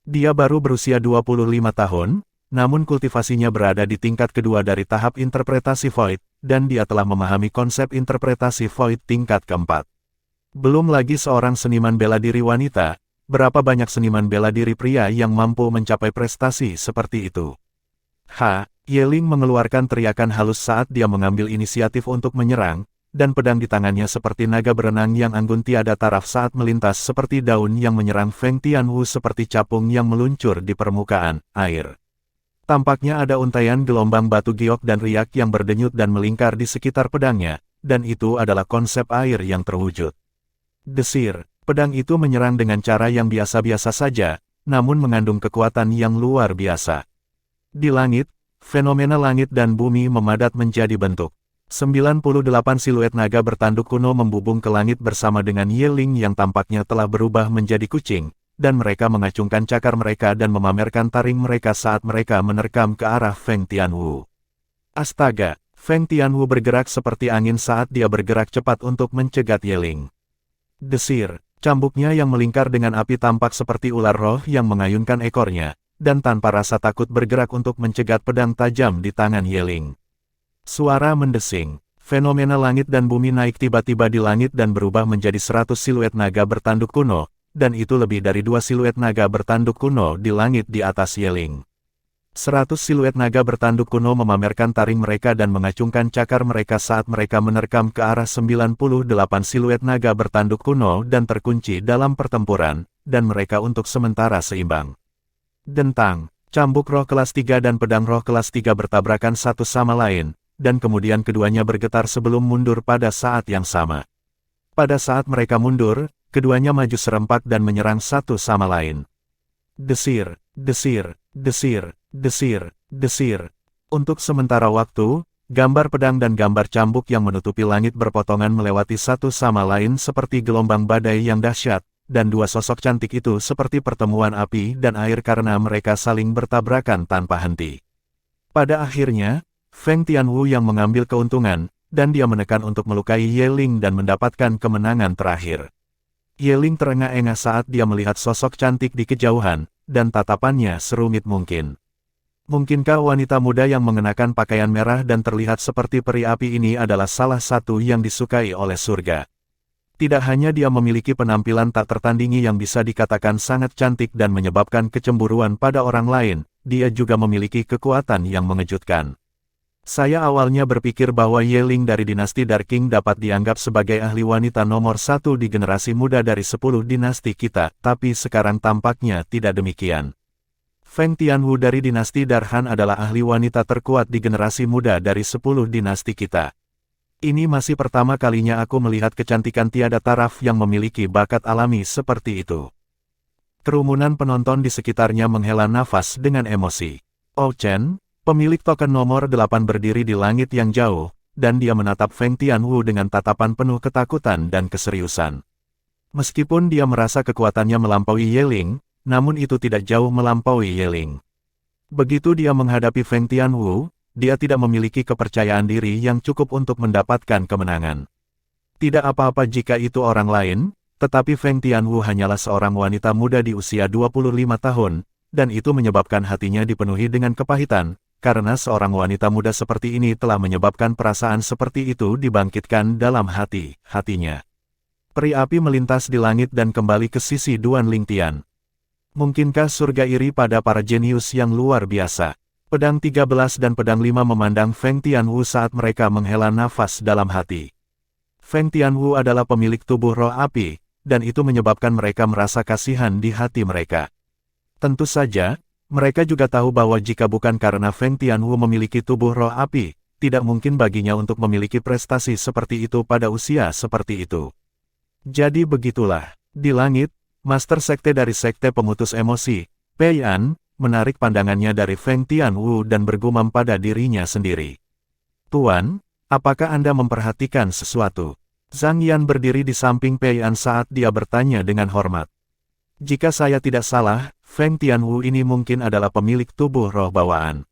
Dia baru berusia 25 tahun, namun kultivasinya berada di tingkat kedua dari tahap interpretasi Void, dan dia telah memahami konsep interpretasi Void tingkat keempat. Belum lagi seorang seniman bela diri wanita, berapa banyak seniman bela diri pria yang mampu mencapai prestasi seperti itu? Yeling mengeluarkan teriakan halus saat dia mengambil inisiatif untuk menyerang, dan pedang di tangannya seperti naga berenang yang anggun tiada taraf saat melintas seperti daun yang menyerang Feng Tianwu seperti capung yang meluncur di permukaan air. Tampaknya ada untaian gelombang batu giok dan riak yang berdenyut dan melingkar di sekitar pedangnya, dan itu adalah konsep air yang terwujud. Desir, pedang itu menyerang dengan cara yang biasa-biasa saja, namun mengandung kekuatan yang luar biasa. Di langit, fenomena langit dan bumi memadat menjadi bentuk. 98 siluet naga bertanduk kuno membubung ke langit bersama dengan Yeling yang tampaknya telah berubah menjadi kucing, dan mereka mengacungkan cakar mereka dan memamerkan taring mereka saat mereka menerkam ke arah Feng Tianwu. Astaga, Feng Tianwu bergerak seperti angin saat dia bergerak cepat untuk mencegat Yeling. Desir, cambuknya yang melingkar dengan api tampak seperti ular roh yang mengayunkan ekornya, dan tanpa rasa takut bergerak untuk mencegat pedang tajam di tangan Yeling. Suara mendesing. Fenomena langit dan bumi naik tiba-tiba di langit dan berubah menjadi 100 siluet naga bertanduk kuno, dan itu lebih dari 2 siluet naga bertanduk kuno di langit di atas Yeling. 100 siluet naga bertanduk kuno memamerkan taring mereka dan mengacungkan cakar mereka saat mereka menerkam ke arah 98 siluet naga bertanduk kuno dan terkunci dalam pertempuran, dan mereka untuk sementara seimbang. Dentang, cambuk roh kelas 3 dan pedang roh kelas 3 bertabrakan satu sama lain, dan kemudian keduanya bergetar sebelum mundur pada saat yang sama. Pada saat mereka mundur, keduanya maju serempak dan menyerang satu sama lain. Desir, desir, desir, desir, desir. Untuk sementara waktu, gambar pedang dan gambar cambuk yang menutupi langit berpotongan melewati satu sama lain seperti gelombang badai yang dahsyat, dan dua sosok cantik itu seperti pertemuan api dan air karena mereka saling bertabrakan tanpa henti. Pada akhirnya, Feng Tianwu yang mengambil keuntungan, dan dia menekan untuk melukai Yeling dan mendapatkan kemenangan terakhir. Yeling terengah-engah saat dia melihat sosok cantik di kejauhan, dan tatapannya serumit mungkin. Mungkinkah wanita muda yang mengenakan pakaian merah dan terlihat seperti peri api ini adalah salah satu yang disukai oleh surga? Tidak hanya dia memiliki penampilan tak tertandingi yang bisa dikatakan sangat cantik dan menyebabkan kecemburuan pada orang lain, dia juga memiliki kekuatan yang mengejutkan. Saya awalnya berpikir bahwa Ye Ling dari dinasti Dark King dapat dianggap sebagai ahli wanita nomor 1 di generasi muda dari 10 dinasti kita, tapi sekarang tampaknya tidak demikian. Feng Tianwu dari dinasti Darhan adalah ahli wanita terkuat di generasi muda dari 10 dinasti kita. Ini masih pertama kalinya aku melihat kecantikan tiada taraf yang memiliki bakat alami seperti itu. Kerumunan penonton di sekitarnya menghela nafas dengan emosi. Oh Chen, pemilik token nomor 8 berdiri di langit yang jauh, dan dia menatap Feng Tianwu dengan tatapan penuh ketakutan dan keseriusan. Meskipun dia merasa kekuatannya melampaui Ye Ling, namun itu tidak jauh melampaui Ye Ling. Begitu dia menghadapi Feng Tianwu, dia tidak memiliki kepercayaan diri yang cukup untuk mendapatkan kemenangan. Tidak apa-apa jika itu orang lain, tetapi Feng Tianwu hanyalah seorang wanita muda di usia 25 tahun, dan itu menyebabkan hatinya dipenuhi dengan kepahitan, karena seorang wanita muda seperti ini telah menyebabkan perasaan seperti itu dibangkitkan dalam hatinya. Peri api melintas di langit dan kembali ke sisi Duan Lingtian. Mungkinkah surga iri pada para jenius yang luar biasa? Pedang 13 dan pedang 5 memandang Feng Tianwu saat mereka menghela nafas dalam hati. Feng Tianwu adalah pemilik tubuh roh api, dan itu menyebabkan mereka merasa kasihan di hati mereka. Tentu saja, mereka juga tahu bahwa jika bukan karena Feng Tianwu memiliki tubuh roh api, tidak mungkin baginya untuk memiliki prestasi seperti itu pada usia seperti itu. Jadi begitulah, di langit, Master Sekte dari Sekte Pemutus Emosi, Pei An, menarik pandangannya dari Feng Tianwu dan bergumam pada dirinya sendiri. Tuan, apakah Anda memperhatikan sesuatu? Zhang Yan berdiri di samping Pei An saat dia bertanya dengan hormat. Jika saya tidak salah, Feng Tianwu ini mungkin adalah pemilik tubuh roh bawaan.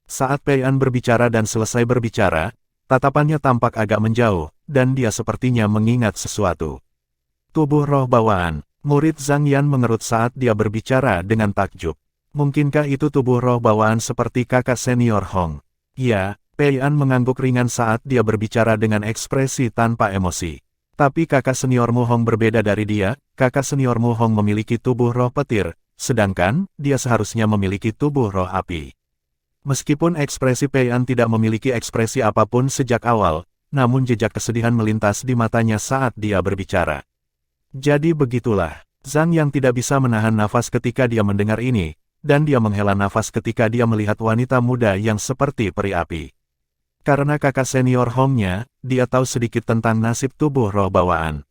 Saat Pei An berbicara dan selesai berbicara, tatapannya tampak agak menjauh, dan dia sepertinya mengingat sesuatu. Tubuh roh bawaan, murid Zhang Yan mengerut saat dia berbicara dengan takjub. Mungkinkah itu tubuh roh bawaan seperti kakak senior Hong? Ya, Pei An mengangguk ringan saat dia berbicara dengan ekspresi tanpa emosi. Tapi kakak seniormu Hong berbeda dari dia, kakak seniormu Hong memiliki tubuh roh petir, sedangkan dia seharusnya memiliki tubuh roh api. Meskipun ekspresi Pei An tidak memiliki ekspresi apapun sejak awal, namun jejak kesedihan melintas di matanya saat dia berbicara. Jadi begitulah, Zhang yang tidak bisa menahan nafas ketika dia mendengar ini, dan dia menghela nafas ketika dia melihat wanita muda yang seperti peri api. Karena kakak senior Hongnya, dia tahu sedikit tentang nasib tubuh roh bawaan.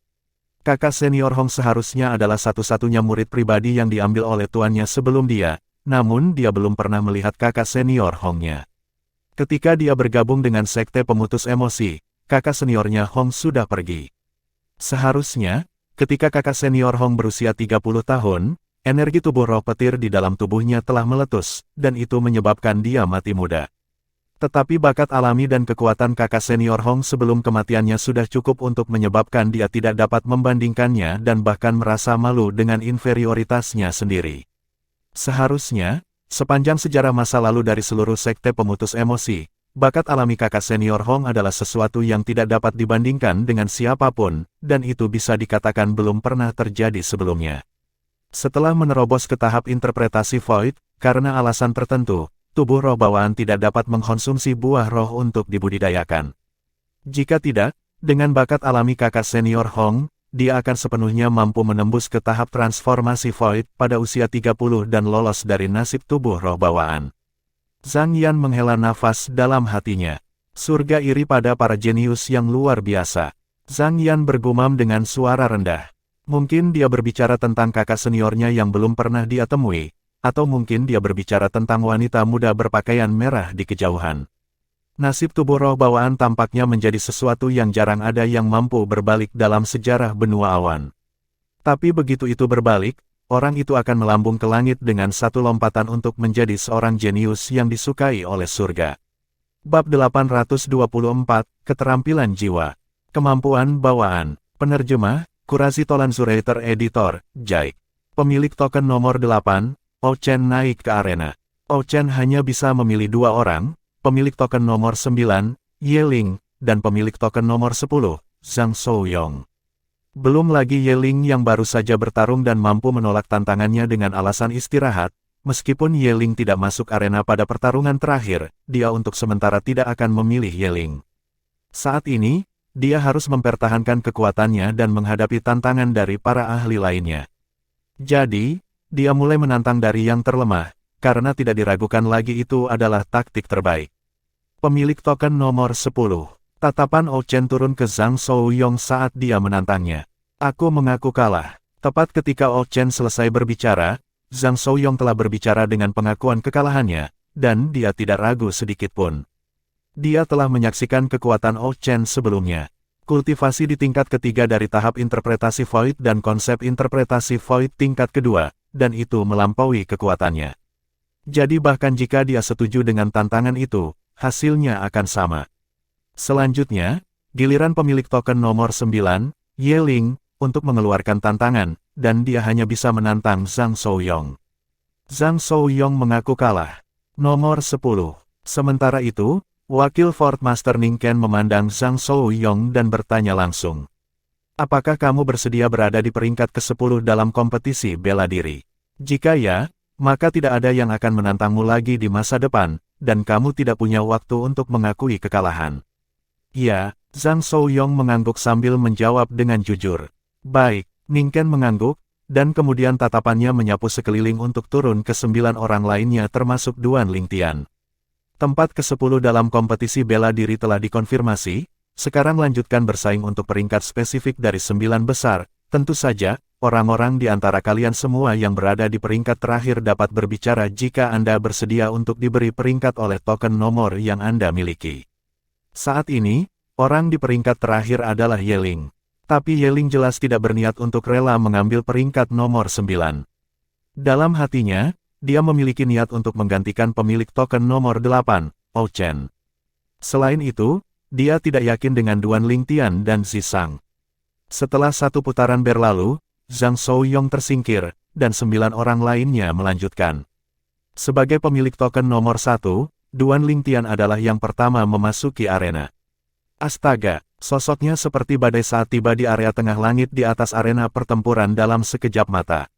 Kakak senior Hong seharusnya adalah satu-satunya murid pribadi yang diambil oleh tuannya sebelum dia, namun dia belum pernah melihat kakak senior Hongnya. Ketika dia bergabung dengan Sekte Pemutus Emosi, kakak seniornya Hong sudah pergi. Seharusnya, ketika kakak senior Hong berusia 30 tahun, energi tubuh roh petir di dalam tubuhnya telah meletus, dan itu menyebabkan dia mati muda. Tetapi bakat alami dan kekuatan kakak senior Hong sebelum kematiannya sudah cukup untuk menyebabkan dia tidak dapat membandingkannya dan bahkan merasa malu dengan inferioritasnya sendiri. Seharusnya, sepanjang sejarah masa lalu dari seluruh Sekte Pemutus Emosi, bakat alami kakak senior Hong adalah sesuatu yang tidak dapat dibandingkan dengan siapapun, dan itu bisa dikatakan belum pernah terjadi sebelumnya. Setelah menerobos ke tahap interpretasi Void, karena alasan tertentu, tubuh roh bawaan tidak dapat mengkonsumsi buah roh untuk dibudidayakan. Jika tidak, dengan bakat alami kakak senior Hong, dia akan sepenuhnya mampu menembus ke tahap transformasi Void pada usia 30 dan lolos dari nasib tubuh roh bawaan. Zhang Yan menghela nafas dalam hatinya. Surga iri pada para jenius yang luar biasa. Zhang Yan bergumam dengan suara rendah. Mungkin dia berbicara tentang kakak seniornya yang belum pernah dia temui. Atau mungkin dia berbicara tentang wanita muda berpakaian merah di kejauhan. Nasib tubuh roh bawaan tampaknya menjadi sesuatu yang jarang ada yang mampu berbalik dalam sejarah benua awan. Tapi begitu itu berbalik, orang itu akan melambung ke langit dengan satu lompatan untuk menjadi seorang jenius yang disukai oleh surga. Bab 824, Keterampilan Jiwa. Kemampuan Bawaan. Penerjemah, Qurazi Tolanzurator Editor, Jaik. Pemilik token nomor 8, Oh Chen naik ke arena. Oh Chen hanya bisa memilih dua orang, pemilik token nomor 9, Ye Ling, dan pemilik token nomor 10, Zhang Shouyong. Belum lagi Ye Ling yang baru saja bertarung dan mampu menolak tantangannya dengan alasan istirahat. Meskipun Ye Ling tidak masuk arena pada pertarungan terakhir, dia untuk sementara tidak akan memilih Ye Ling. Saat ini, dia harus mempertahankan kekuatannya dan menghadapi tantangan dari para ahli lainnya. Jadi, dia mulai menantang dari yang terlemah, karena tidak diragukan lagi itu adalah taktik terbaik. Pemilik token nomor 10. Tatapan Oh Chen turun ke Zhang Shouyong saat dia menantangnya. Aku mengaku kalah. Tepat ketika Oh Chen selesai berbicara, Zhang Shouyong telah berbicara dengan pengakuan kekalahannya, dan dia tidak ragu sedikitpun. Dia telah menyaksikan kekuatan Oh Chen sebelumnya. Kultivasi di tingkat ketiga dari tahap interpretasi Void dan konsep interpretasi Void tingkat kedua, dan itu melampaui kekuatannya. Jadi bahkan jika dia setuju dengan tantangan itu, hasilnya akan sama. Selanjutnya, giliran pemilik token nomor 9, Ye Ling, untuk mengeluarkan tantangan, dan dia hanya bisa menantang Zhang Shouyong. Zhang Shouyong mengaku kalah. Nomor 10. Sementara itu, Wakil Fort Master Ning Ken memandang Zhang Shouyong dan bertanya langsung. Apakah kamu bersedia berada di peringkat ke-10 dalam kompetisi bela diri? Jika ya, maka tidak ada yang akan menantangmu lagi di masa depan, dan kamu tidak punya waktu untuk mengakui kekalahan. Ya, Zhang Shouyong mengangguk sambil menjawab dengan jujur. Baik, Ning Ken mengangguk, dan kemudian tatapannya menyapu sekeliling untuk turun ke 9 orang lainnya termasuk Duan Lingtian. Tempat ke-10 dalam kompetisi bela diri telah dikonfirmasi, sekarang lanjutkan bersaing untuk peringkat spesifik dari 9 besar, tentu saja, orang-orang di antara kalian semua yang berada di peringkat terakhir dapat berbicara jika Anda bersedia untuk diberi peringkat oleh token nomor yang Anda miliki. Saat ini, orang di peringkat terakhir adalah Ye Ling. Tapi Ye Ling jelas tidak berniat untuk rela mengambil peringkat nomor 9. Dalam hatinya, dia memiliki niat untuk menggantikan pemilik token nomor 8, Oh Chen. Selain itu, dia tidak yakin dengan Duan Lingtian dan Zisang. Setelah satu putaran berlalu, Zhang Shouyong tersingkir, dan 9 orang lainnya melanjutkan. Sebagai pemilik token nomor 1, Duan Lingtian adalah yang pertama memasuki arena. Astaga, sosoknya seperti badai saat tiba di area tengah langit di atas arena pertempuran dalam sekejap mata.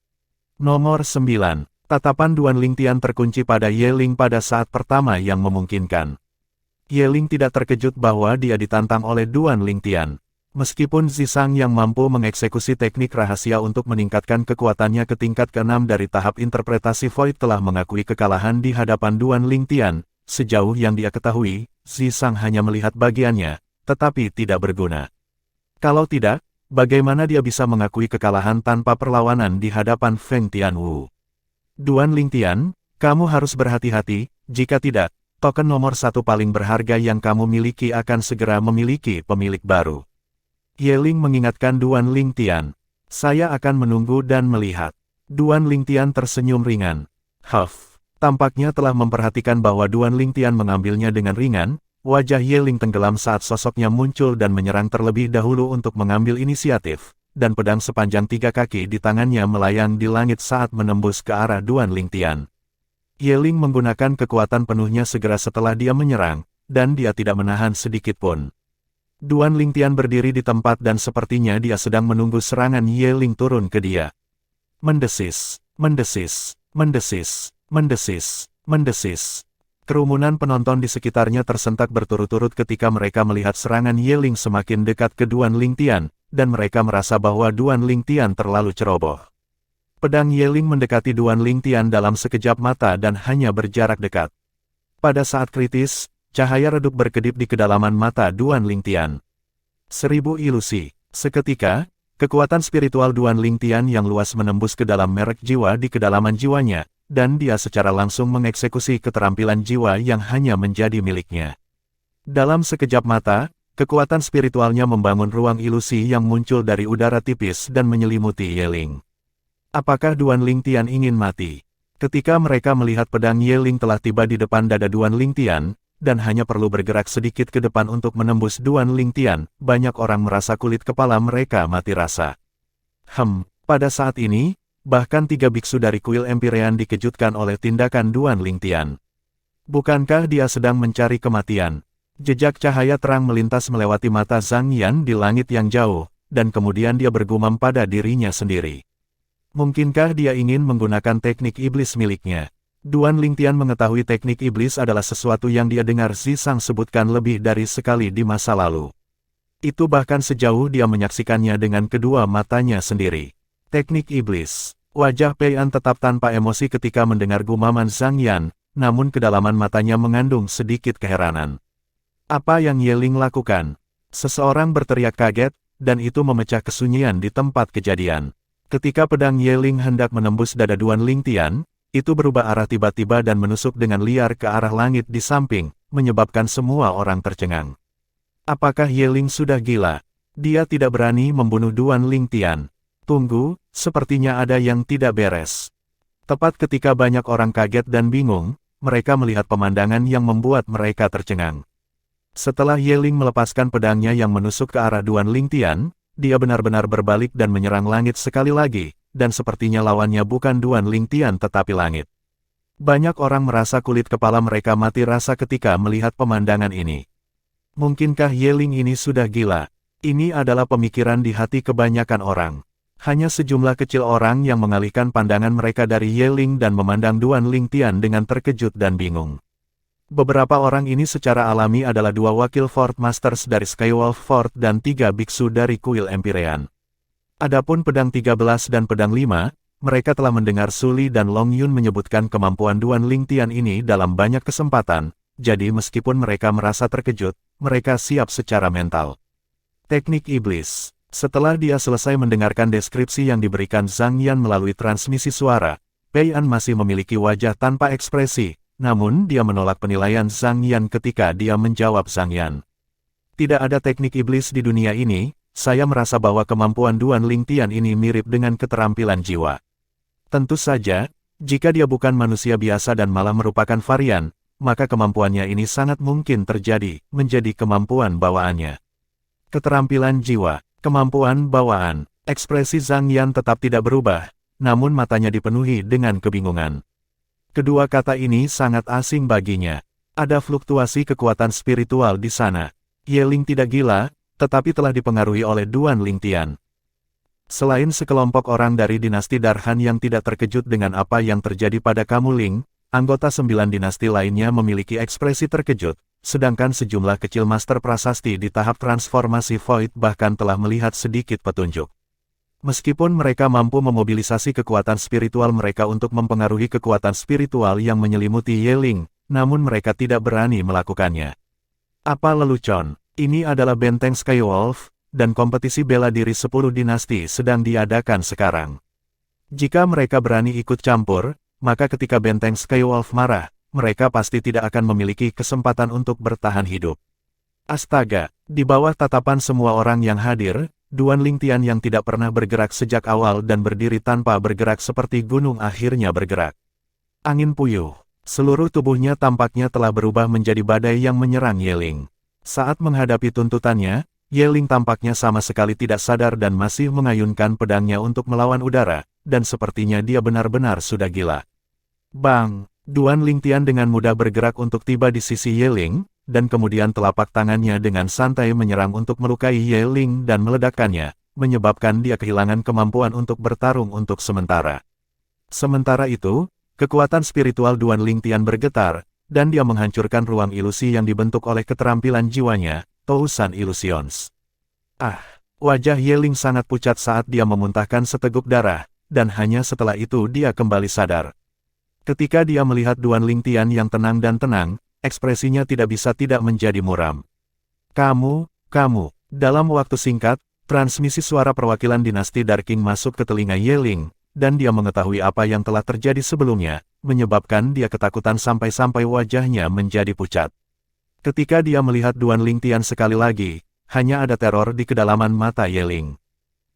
Nomor 9. Tatapan Duan Lingtian terkunci pada Ye Ling pada saat pertama yang memungkinkan. Ye Ling tidak terkejut bahwa dia ditantang oleh Duan Lingtian. Meskipun Zisang yang mampu mengeksekusi teknik rahasia untuk meningkatkan kekuatannya ke tingkat ke-6 dari tahap interpretasi Void telah mengakui kekalahan di hadapan Duan Lingtian, sejauh yang dia ketahui, Zisang hanya melihat bagiannya, tetapi tidak berguna. Kalau tidak, bagaimana dia bisa mengakui kekalahan tanpa perlawanan di hadapan Feng Tianwu? Duan Lingtian, kamu harus berhati-hati, jika tidak, token nomor 1 paling berharga yang kamu miliki akan segera memiliki pemilik baru. Ye Ling mengingatkan Duan Lingtian. Saya akan menunggu dan melihat. Duan Lingtian tersenyum ringan. Huff, tampaknya telah memperhatikan bahwa Duan Lingtian mengambilnya dengan ringan. Wajah Ye Ling tenggelam saat sosoknya muncul dan menyerang terlebih dahulu untuk mengambil inisiatif, dan pedang sepanjang 3 kaki di tangannya melayang di langit saat menembus ke arah Duan Lingtian. Ye Ling menggunakan kekuatan penuhnya segera setelah dia menyerang, dan dia tidak menahan sedikit pun. Duan Lingtian berdiri di tempat dan sepertinya dia sedang menunggu serangan Ye Ling turun ke dia. Mendesis, mendesis, mendesis, mendesis, mendesis. Kerumunan penonton di sekitarnya tersentak berturut-turut ketika mereka melihat serangan Ye Ling semakin dekat ke Duan Lingtian, dan mereka merasa bahwa Duan Lingtian terlalu ceroboh. Pedang Ye Ling mendekati Duan Lingtian dalam sekejap mata dan hanya berjarak dekat. Pada saat kritis, cahaya redup berkedip di kedalaman mata Duan Lingtian. 1000 ilusi. Seketika, kekuatan spiritual Duan Lingtian yang luas menembus ke dalam merek jiwa di kedalaman jiwanya, dan dia secara langsung mengeksekusi keterampilan jiwa yang hanya menjadi miliknya. Dalam sekejap mata, kekuatan spiritualnya membangun ruang ilusi yang muncul dari udara tipis dan menyelimuti Ye Ling. Apakah Duan Lingtian ingin mati? Ketika mereka melihat pedang Ye Ling telah tiba di depan dada Duan Lingtian, dan hanya perlu bergerak sedikit ke depan untuk menembus Duan Lingtian, banyak orang merasa kulit kepala mereka mati rasa. Pada saat ini, bahkan 3 biksu dari kuil Empyrean dikejutkan oleh tindakan Duan Lingtian. Bukankah dia sedang mencari kematian? Jejak cahaya terang melintas melewati mata Zhang Yan di langit yang jauh, dan kemudian dia bergumam pada dirinya sendiri. Mungkinkah dia ingin menggunakan teknik iblis miliknya? Duan Lingtian mengetahui teknik iblis adalah sesuatu yang dia dengar Zisang sebutkan lebih dari sekali di masa lalu. Itu bahkan sejauh dia menyaksikannya dengan kedua matanya sendiri. Teknik iblis. Wajah Pei An tetap tanpa emosi ketika mendengar gumaman Zhang Yan, namun kedalaman matanya mengandung sedikit keheranan. Apa yang Ye Ling lakukan? Seseorang berteriak kaget, dan itu memecah kesunyian di tempat kejadian. Ketika pedang Ye Ling hendak menembus dada Duan Lingtian, itu berubah arah tiba-tiba dan menusuk dengan liar ke arah langit di samping, menyebabkan semua orang tercengang. Apakah Ye Ling sudah gila? Dia tidak berani membunuh Duan Lingtian. Tunggu, sepertinya ada yang tidak beres. Tepat ketika banyak orang kaget dan bingung, mereka melihat pemandangan yang membuat mereka tercengang. Setelah Ye Ling melepaskan pedangnya yang menusuk ke arah Duan Lingtian, dia benar-benar berbalik dan menyerang langit sekali lagi, dan sepertinya lawannya bukan Duan Lingtian tetapi langit. Banyak orang merasa kulit kepala mereka mati rasa ketika melihat pemandangan ini. Mungkinkah Ye Ling ini sudah gila? Ini adalah pemikiran di hati kebanyakan orang. Hanya sejumlah kecil orang yang mengalihkan pandangan mereka dari Ye Ling dan memandang Duan Lingtian dengan terkejut dan bingung. Beberapa orang ini secara alami adalah dua wakil Fort Masters dari Skywolf Fort dan 3 biksu dari kuil Empyrean. Adapun pedang 13 dan pedang 5, mereka telah mendengar Su Li dan Long Yun menyebutkan kemampuan Duan Lingtian ini dalam banyak kesempatan, jadi meskipun mereka merasa terkejut, mereka siap secara mental. Teknik iblis. Setelah dia selesai mendengarkan deskripsi yang diberikan Zhang Yan melalui transmisi suara, Pei An masih memiliki wajah tanpa ekspresi, namun dia menolak penilaian Zhang Yan ketika dia menjawab Zhang Yan. Tidak ada teknik iblis di dunia ini, saya merasa bahwa kemampuan Duan Lingtian ini mirip dengan keterampilan jiwa. Tentu saja, jika dia bukan manusia biasa dan malah merupakan varian, maka kemampuannya ini sangat mungkin menjadi kemampuan bawaannya. Keterampilan jiwa, kemampuan bawaan, ekspresi Zhang Yan tetap tidak berubah, namun matanya dipenuhi dengan kebingungan. Kedua kata ini sangat asing baginya. Ada fluktuasi kekuatan spiritual di sana. Ye Ling tidak gila, tetapi telah dipengaruhi oleh Duan Lingtian. Selain sekelompok orang dari dinasti Darhan yang tidak terkejut dengan apa yang terjadi pada Kamu Ling, anggota 9 dinasti lainnya memiliki ekspresi terkejut, sedangkan sejumlah kecil master prasasti di tahap transformasi Void bahkan telah melihat sedikit petunjuk. Meskipun mereka mampu memobilisasi kekuatan spiritual mereka untuk mempengaruhi kekuatan spiritual yang menyelimuti Ye Ling, namun mereka tidak berani melakukannya. Apa lelucon? Ini adalah benteng Skywolf, dan kompetisi bela diri 10 dinasti sedang diadakan sekarang. Jika mereka berani ikut campur, maka ketika benteng Skywolf marah, mereka pasti tidak akan memiliki kesempatan untuk bertahan hidup. Astaga, di bawah tatapan semua orang yang hadir, Duan Lingtian yang tidak pernah bergerak sejak awal dan berdiri tanpa bergerak seperti gunung akhirnya bergerak. Angin puyuh. Seluruh tubuhnya tampaknya telah berubah menjadi badai yang menyerang Ye Ling. Saat menghadapi tuntutannya, Ye Ling tampaknya sama sekali tidak sadar dan masih mengayunkan pedangnya untuk melawan udara, dan sepertinya dia benar-benar sudah gila. Bang! Duan Lingtian dengan mudah bergerak untuk tiba di sisi Ye Ling, dan kemudian telapak tangannya dengan santai menyerang untuk melukai Ye Ling dan meledakkannya, menyebabkan dia kehilangan kemampuan untuk bertarung untuk sementara. Sementara itu, kekuatan spiritual Duan Lingtian bergetar, dan dia menghancurkan ruang ilusi yang dibentuk oleh keterampilan jiwanya, Tousan Illusions. Wajah Ye Ling sangat pucat saat dia memuntahkan seteguk darah, dan hanya setelah itu dia kembali sadar. Ketika dia melihat Duan Lingtian yang tenang dan tenang, ekspresinya tidak bisa tidak menjadi muram. Kamu, dalam waktu singkat, transmisi suara perwakilan dinasti Darking masuk ke telinga Ye Ling, dan dia mengetahui apa yang telah terjadi sebelumnya, menyebabkan dia ketakutan sampai-sampai wajahnya menjadi pucat. Ketika dia melihat Duan Lingtian sekali lagi, hanya ada teror di kedalaman mata Ye Ling.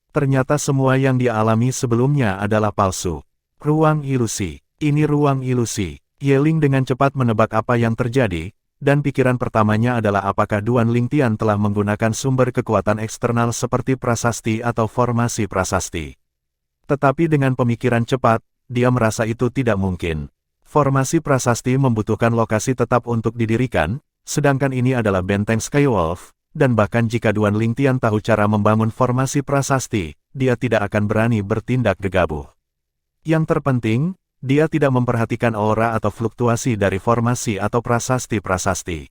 Ternyata semua yang dia alami sebelumnya adalah palsu. Ruang ilusi. Ini ruang ilusi. Ye Ling dengan cepat menebak apa yang terjadi, dan pikiran pertamanya adalah apakah Duan Lingtian telah menggunakan sumber kekuatan eksternal seperti prasasti atau formasi prasasti. Tetapi dengan pemikiran cepat, dia merasa itu tidak mungkin. Formasi prasasti membutuhkan lokasi tetap untuk didirikan, sedangkan ini adalah benteng Skywolf, dan bahkan jika Duan Lingtian tahu cara membangun formasi prasasti, dia tidak akan berani bertindak gegabah. Yang terpenting, dia tidak memperhatikan aura atau fluktuasi dari formasi atau prasasti-prasasti.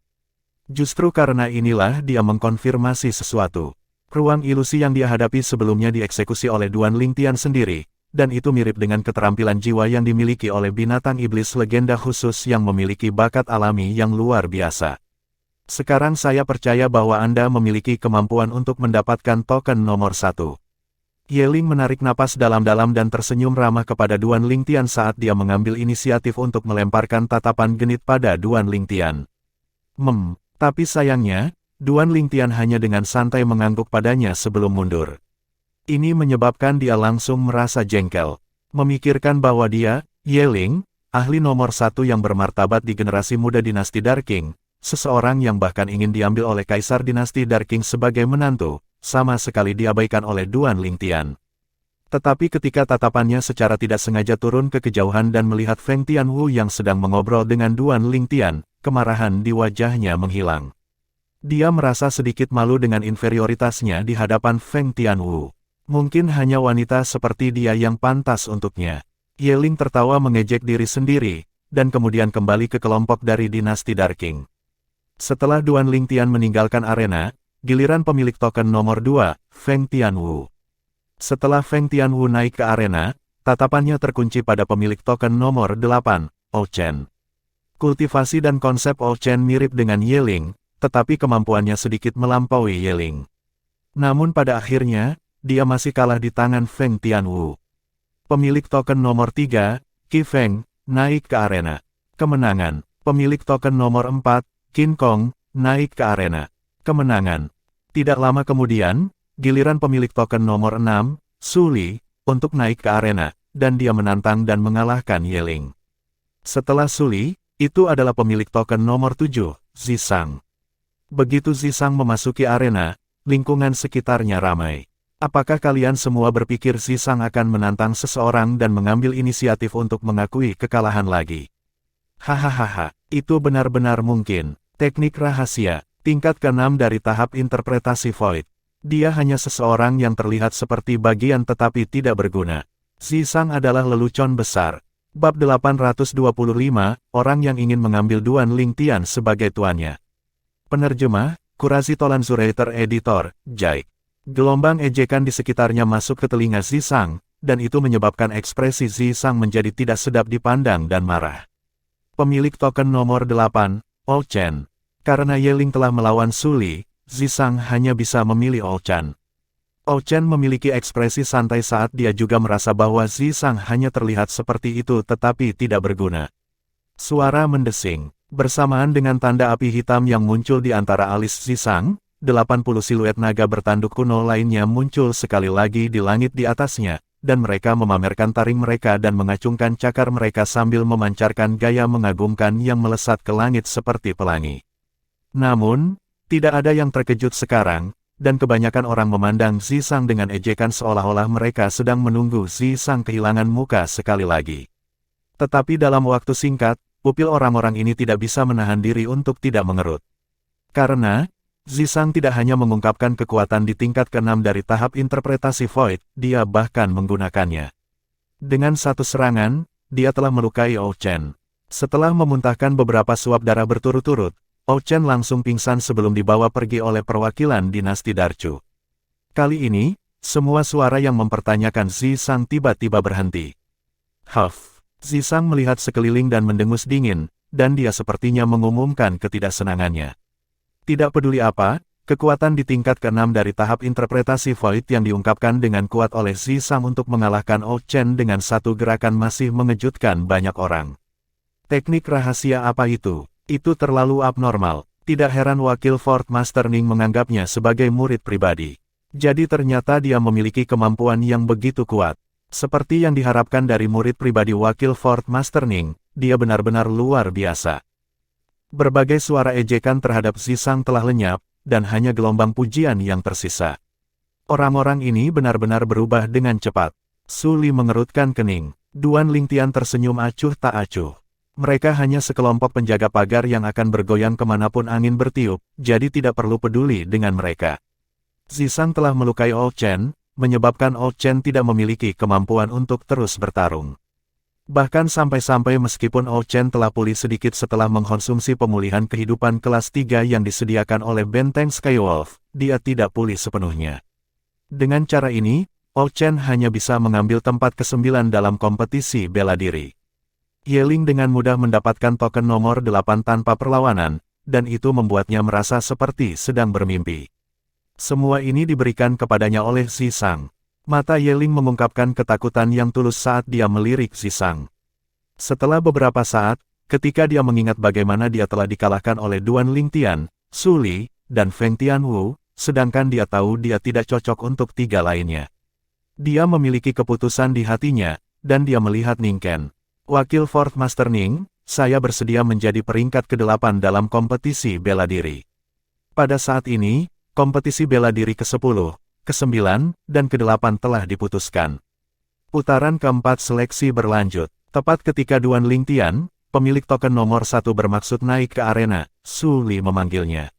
Justru karena inilah dia mengkonfirmasi sesuatu. Ruang ilusi yang dia hadapi sebelumnya dieksekusi oleh Duan Lingtian sendiri, dan itu mirip dengan keterampilan jiwa yang dimiliki oleh binatang iblis legenda khusus yang memiliki bakat alami yang luar biasa. Sekarang saya percaya bahwa Anda memiliki kemampuan untuk mendapatkan token nomor 1. Yeling menarik napas dalam-dalam dan tersenyum ramah kepada Duan Lingtian saat dia mengambil inisiatif untuk melemparkan tatapan genit pada Duan Lingtian. Tapi sayangnya, Duan Lingtian hanya dengan santai mengangguk padanya sebelum mundur. Ini menyebabkan dia langsung merasa jengkel. Memikirkan bahwa dia, Yeling, ahli nomor 1 yang bermartabat di generasi muda dinasti Dark King, seseorang yang bahkan ingin diambil oleh Kaisar dinasti Dark King sebagai menantu, sama sekali diabaikan oleh Duan Lingtian. Tetapi ketika tatapannya secara tidak sengaja turun ke kejauhan dan melihat Feng Tianwu yang sedang mengobrol dengan Duan Lingtian, kemarahan di wajahnya menghilang. Dia merasa sedikit malu dengan inferioritasnya di hadapan Feng Tianwu. Mungkin hanya wanita seperti dia yang pantas untuknya. Yeling tertawa mengejek diri sendiri, dan kemudian kembali ke kelompok dari dinasti Dark King. Setelah Duan Lingtian meninggalkan arena, giliran pemilik token nomor 2, Feng Tianwu. Setelah Feng Tianwu naik ke arena, tatapannya terkunci pada pemilik token nomor 8, Ou Chen. Kultivasi dan konsep Ou Chen mirip dengan Yeling, tetapi kemampuannya sedikit melampaui Yeling. Namun pada akhirnya, dia masih kalah di tangan Feng Tianwu. Pemilik token nomor 3, Qi Feng, naik ke arena. Kemenangan. Pemilik token nomor 4, Qin Kong, naik ke arena. Kemenangan. Tidak lama kemudian, giliran pemilik token nomor 6, Su Li, untuk naik ke arena, dan dia menantang dan mengalahkan Yeling. Setelah Su Li, itu adalah pemilik token nomor 7, Zisang. Begitu Zisang memasuki arena, lingkungan sekitarnya ramai. Apakah kalian semua berpikir Zisang akan menantang seseorang dan mengambil inisiatif untuk mengakui kekalahan lagi? Hahaha, itu benar-benar mungkin. Teknik rahasia, tingkat ke-6 dari tahap interpretasi Void. Dia hanya seseorang yang terlihat seperti bagian tetapi tidak berguna. Zisang adalah lelucon besar. Bab 825, orang yang ingin mengambil Duan Lingtian sebagai tuannya. Penerjemah, Kurasi Tolan Zurator Editor, Jaik. Gelombang ejekan di sekitarnya masuk ke telinga Zisang, dan itu menyebabkan ekspresi Zisang menjadi tidak sedap dipandang dan marah. Pemilik token nomor 8, Ou Chen. Karena Yeling telah melawan Su Li, Zisang hanya bisa memilih Ou Chen. Ou Chen memiliki ekspresi santai saat dia juga merasa bahwa Zisang hanya terlihat seperti itu tetapi tidak berguna. Suara mendesing. Bersamaan dengan tanda api hitam yang muncul di antara alis Zisang, 80 siluet naga bertanduk kuno lainnya muncul sekali lagi di langit di atasnya, dan mereka memamerkan taring mereka dan mengacungkan cakar mereka sambil memancarkan gaya mengagumkan yang melesat ke langit seperti pelangi. Namun, tidak ada yang terkejut sekarang, dan kebanyakan orang memandang Zisang dengan ejekan seolah-olah mereka sedang menunggu Zisang kehilangan muka sekali lagi. Tetapi dalam waktu singkat, pupil orang-orang ini tidak bisa menahan diri untuk tidak mengerut. Karena, Zisang tidak hanya mengungkapkan kekuatan di tingkat ke-6 dari tahap interpretasi Void, dia bahkan menggunakannya. Dengan satu serangan, dia telah melukai Ou Chen. Setelah memuntahkan beberapa suap darah berturut-turut, Ou Chen langsung pingsan sebelum dibawa pergi oleh perwakilan dinasti Darchu. Kali ini, semua suara yang mempertanyakan Zisang tiba-tiba berhenti. Huff. Zisang melihat sekeliling dan mendengus dingin, dan dia sepertinya mengumumkan ketidaksenangannya. Tidak peduli apa, kekuatan di tingkat ke-6 dari tahap interpretasi Void yang diungkapkan dengan kuat oleh Zisang untuk mengalahkan Ou Chen dengan satu gerakan masih mengejutkan banyak orang. Teknik rahasia apa itu? Itu terlalu abnormal. Tidak heran wakil Fort Master Ning menganggapnya sebagai murid pribadi. Jadi ternyata dia memiliki kemampuan yang begitu kuat. Seperti yang diharapkan dari murid pribadi wakil Fort Master Ning, dia benar-benar luar biasa. Berbagai suara ejekan terhadap Zisang telah lenyap, dan hanya gelombang pujian yang tersisa. Orang-orang ini benar-benar berubah dengan cepat. Su Li mengerutkan kening. Duan Lingtian tersenyum acuh tak acuh. Mereka hanya sekelompok penjaga pagar yang akan bergoyang kemanapun angin bertiup, jadi tidak perlu peduli dengan mereka. Zisang telah melukai Old Chen, menyebabkan Old Chen tidak memiliki kemampuan untuk terus bertarung. Bahkan sampai-sampai meskipun Old Chen telah pulih sedikit setelah mengkonsumsi pemulihan kehidupan kelas 3 yang disediakan oleh Benteng Skywolf, dia tidak pulih sepenuhnya. Dengan cara ini, Old Chen hanya bisa mengambil tempat ke-9 dalam kompetisi bela diri. Ye Ling dengan mudah mendapatkan token nomor 8 tanpa perlawanan, dan itu membuatnya merasa seperti sedang bermimpi. Semua ini diberikan kepadanya oleh Zisang. Mata Ye Ling mengungkapkan ketakutan yang tulus saat dia melirik Zisang. Setelah beberapa saat, ketika dia mengingat bagaimana dia telah dikalahkan oleh Duan Lingtian, Su Li, dan Feng Tianwu, sedangkan dia tahu dia tidak cocok untuk 3 lainnya. Dia memiliki keputusan di hatinya, dan dia melihat Ning Ken. Wakil Fourth Master Ning, saya bersedia menjadi peringkat ke-8 dalam kompetisi bela diri. Pada saat ini, kompetisi bela diri ke-10, ke-9, dan ke-8 telah diputuskan. Putaran keempat seleksi berlanjut. Tepat ketika Duan Lingtian, pemilik token nomor 1 bermaksud naik ke arena, Su Li memanggilnya.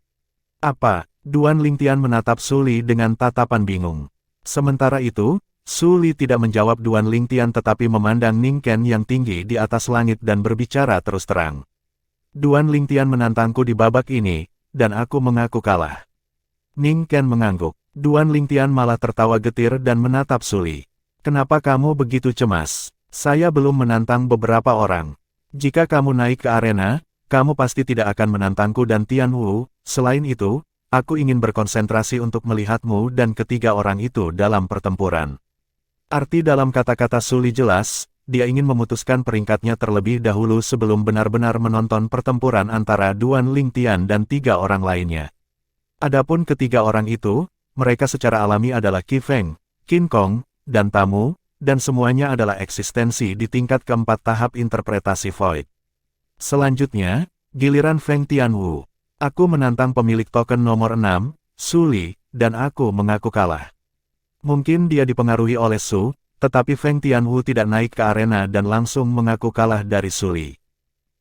Apa? Duan Lingtian menatap Su Li dengan tatapan bingung. Sementara itu, Su Li tidak menjawab Duan Lingtian tetapi memandang Ning Ken yang tinggi di atas langit dan berbicara terus terang. Duan Lingtian menantangku di babak ini, dan aku mengaku kalah. Ning Ken mengangguk. Duan Lingtian malah tertawa getir dan menatap Su Li. Kenapa kamu begitu cemas? Saya belum menantang beberapa orang. Jika kamu naik ke arena, kamu pasti tidak akan menantangku dan Tianwu. Selain itu, aku ingin berkonsentrasi untuk melihatmu dan ketiga orang itu dalam pertempuran. Arti dalam kata-kata Su Li jelas, dia ingin memutuskan peringkatnya terlebih dahulu sebelum benar-benar menonton pertempuran antara Duan Lingtian dan 3 orang lainnya. Adapun ketiga orang itu, mereka secara alami adalah Qi Feng, Qin Gong, dan Tamu, dan semuanya adalah eksistensi di tingkat keempat tahap interpretasi Void. Selanjutnya, giliran Feng Tianwu. Aku menantang pemilik token nomor 6, Su Li, dan aku mengaku kalah. Mungkin dia dipengaruhi oleh Su, tetapi Feng Tianwu tidak naik ke arena dan langsung mengaku kalah dari Su Li.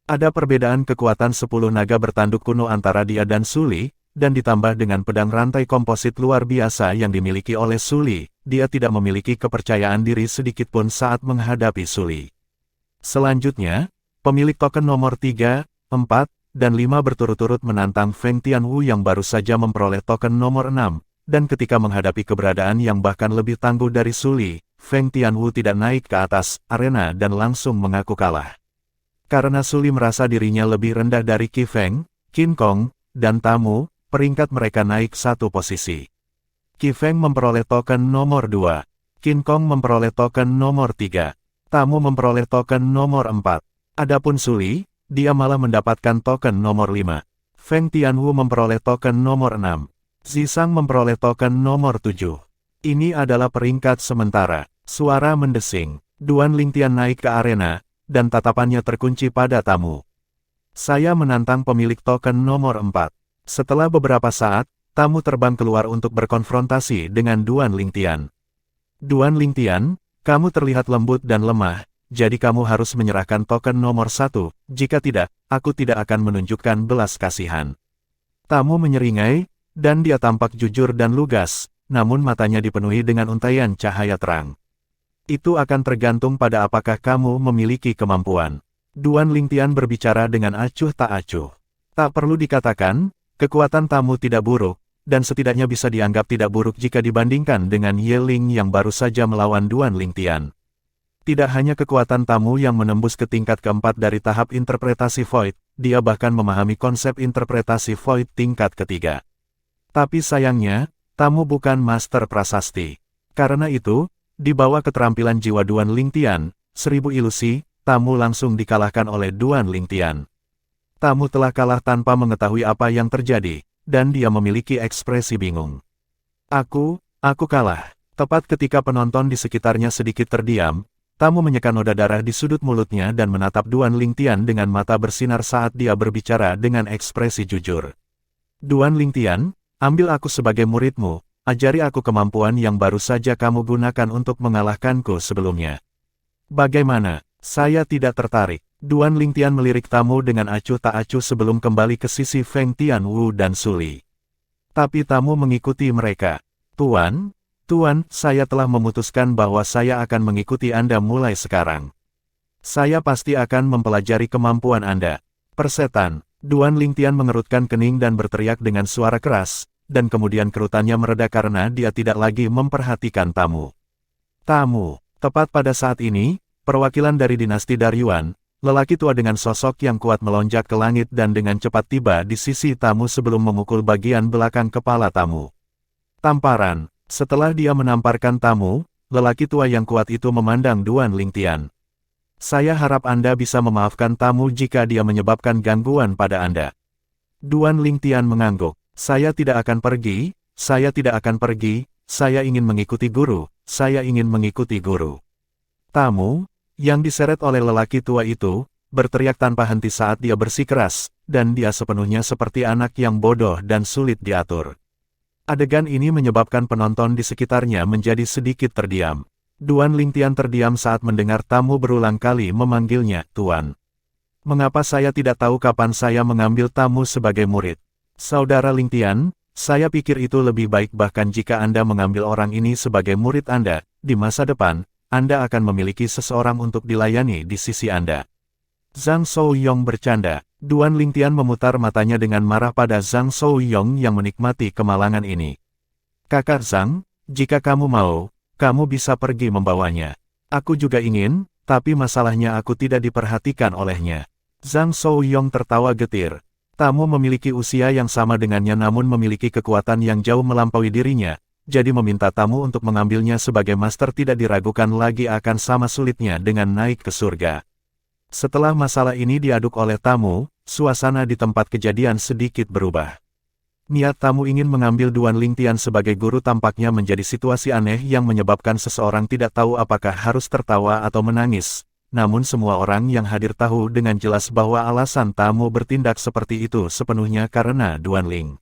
Ada perbedaan kekuatan 10 naga bertanduk kuno antara dia dan Su Li, dan ditambah dengan pedang rantai komposit luar biasa yang dimiliki oleh Su Li, dia tidak memiliki kepercayaan diri sedikitpun saat menghadapi Su Li. Selanjutnya, pemilik token nomor 3, 4, dan 5 berturut-turut menantang Feng Tianwu yang baru saja memperoleh token nomor 6, dan ketika menghadapi keberadaan yang bahkan lebih tangguh dari Su Li, Feng Tianwu tidak naik ke atas arena dan langsung mengaku kalah. Karena Su Li merasa dirinya lebih rendah dari Qi Feng, Qin Gong, dan Tamu, peringkat mereka naik 1 posisi. Qi Feng memperoleh token nomor 2. Qin Gong memperoleh token nomor 3. Tamu memperoleh token nomor 4. Adapun Su Li, dia malah mendapatkan token nomor 5. Feng Tianwu memperoleh token nomor 6. Zisang memperoleh token nomor 7. Ini adalah peringkat sementara. Suara mendesing. Duan Lingtian naik ke arena, dan tatapannya terkunci pada Tamu. Saya menantang pemilik token nomor 4. Setelah beberapa saat, Tamu terbang keluar untuk berkonfrontasi dengan Duan Lingtian. Duan Lingtian, kamu terlihat lembut dan lemah, jadi kamu harus menyerahkan token nomor 1, jika tidak, aku tidak akan menunjukkan belas kasihan. Tamu menyeringai, dan dia tampak jujur dan lugas, namun matanya dipenuhi dengan untaian cahaya terang. Itu akan tergantung pada apakah kamu memiliki kemampuan. Duan Lingtian berbicara dengan acuh tak acuh. Tak perlu dikatakan, kekuatan Tamu tidak buruk, dan setidaknya bisa dianggap tidak buruk jika dibandingkan dengan Ye Ling yang baru saja melawan Duan Lingtian. Tidak hanya kekuatan Tamu yang menembus ke tingkat keempat dari tahap interpretasi Void, dia bahkan memahami konsep interpretasi Void tingkat ketiga. Tapi sayangnya, Tamu bukan master prasasti. Karena itu, di bawah keterampilan jiwa Duan Lingtian, 1000 ilusi, Tamu langsung dikalahkan oleh Duan Lingtian. Tamu telah kalah tanpa mengetahui apa yang terjadi, dan dia memiliki ekspresi bingung. Aku kalah. Tepat ketika penonton di sekitarnya sedikit terdiam, Tamu menyeka noda darah di sudut mulutnya dan menatap Duan Lingtian dengan mata bersinar saat dia berbicara dengan ekspresi jujur. Duan Lingtian, ambil aku sebagai muridmu, ajari aku kemampuan yang baru saja kamu gunakan untuk mengalahkanku sebelumnya. Bagaimana? Saya tidak tertarik. Duan Lingtian melirik tamu dengan acuh tak acuh sebelum kembali ke sisi Feng Tianwu dan Suli. Tapi tamu mengikuti mereka. Tuan, saya telah memutuskan bahwa saya akan mengikuti Anda mulai sekarang. Saya pasti akan mempelajari kemampuan Anda. Persetan, Duan Lingtian mengerutkan kening dan berteriak dengan suara keras, dan kemudian kerutannya mereda karena dia tidak lagi memperhatikan tamu. Tepat pada saat ini, perwakilan dari dinasti Daryuan, lelaki tua dengan sosok yang kuat melonjak ke langit dan dengan cepat tiba di sisi tamu sebelum memukul bagian belakang kepala tamu. Tamparan, setelah dia menamparkan tamu, lelaki tua yang kuat itu memandang Duan Lingtian. Saya harap Anda bisa memaafkan tamu jika dia menyebabkan gangguan pada Anda. Duan Lingtian mengangguk. Saya tidak akan pergi, saya ingin mengikuti guru, Tamu, yang diseret oleh lelaki tua itu, berteriak tanpa henti saat dia bersikeras, dan dia sepenuhnya seperti anak yang bodoh dan sulit diatur. Adegan ini menyebabkan penonton di sekitarnya menjadi sedikit terdiam. Duan Lingtian terdiam saat mendengar tamu berulang kali memanggilnya, Tuan. Mengapa saya tidak tahu kapan saya mengambil tamu sebagai murid? Saudara Lingtian, saya pikir itu lebih baik bahkan jika Anda mengambil orang ini sebagai murid Anda, di masa depan, Anda akan memiliki seseorang untuk dilayani di sisi Anda. Zhang Shouyong bercanda. Duan Lingtian memutar matanya dengan marah pada Zhang Shouyong yang menikmati kemalangan ini. Kakak Zhang, jika kamu mau, kamu bisa pergi membawanya. Aku juga ingin, tapi masalahnya aku tidak diperhatikan olehnya. Zhang Shouyong tertawa getir. Tamu memiliki usia yang sama dengannya namun memiliki kekuatan yang jauh melampaui dirinya, jadi meminta tamu untuk mengambilnya sebagai master tidak diragukan lagi akan sama sulitnya dengan naik ke surga. Setelah masalah ini diaduk oleh tamu, suasana di tempat kejadian sedikit berubah. Niat tamu ingin mengambil Duan Lingtian sebagai guru tampaknya menjadi situasi aneh yang menyebabkan seseorang tidak tahu apakah harus tertawa atau menangis. Namun semua orang yang hadir tahu dengan jelas bahwa alasan tamu bertindak seperti itu sepenuhnya karena Duan Ling.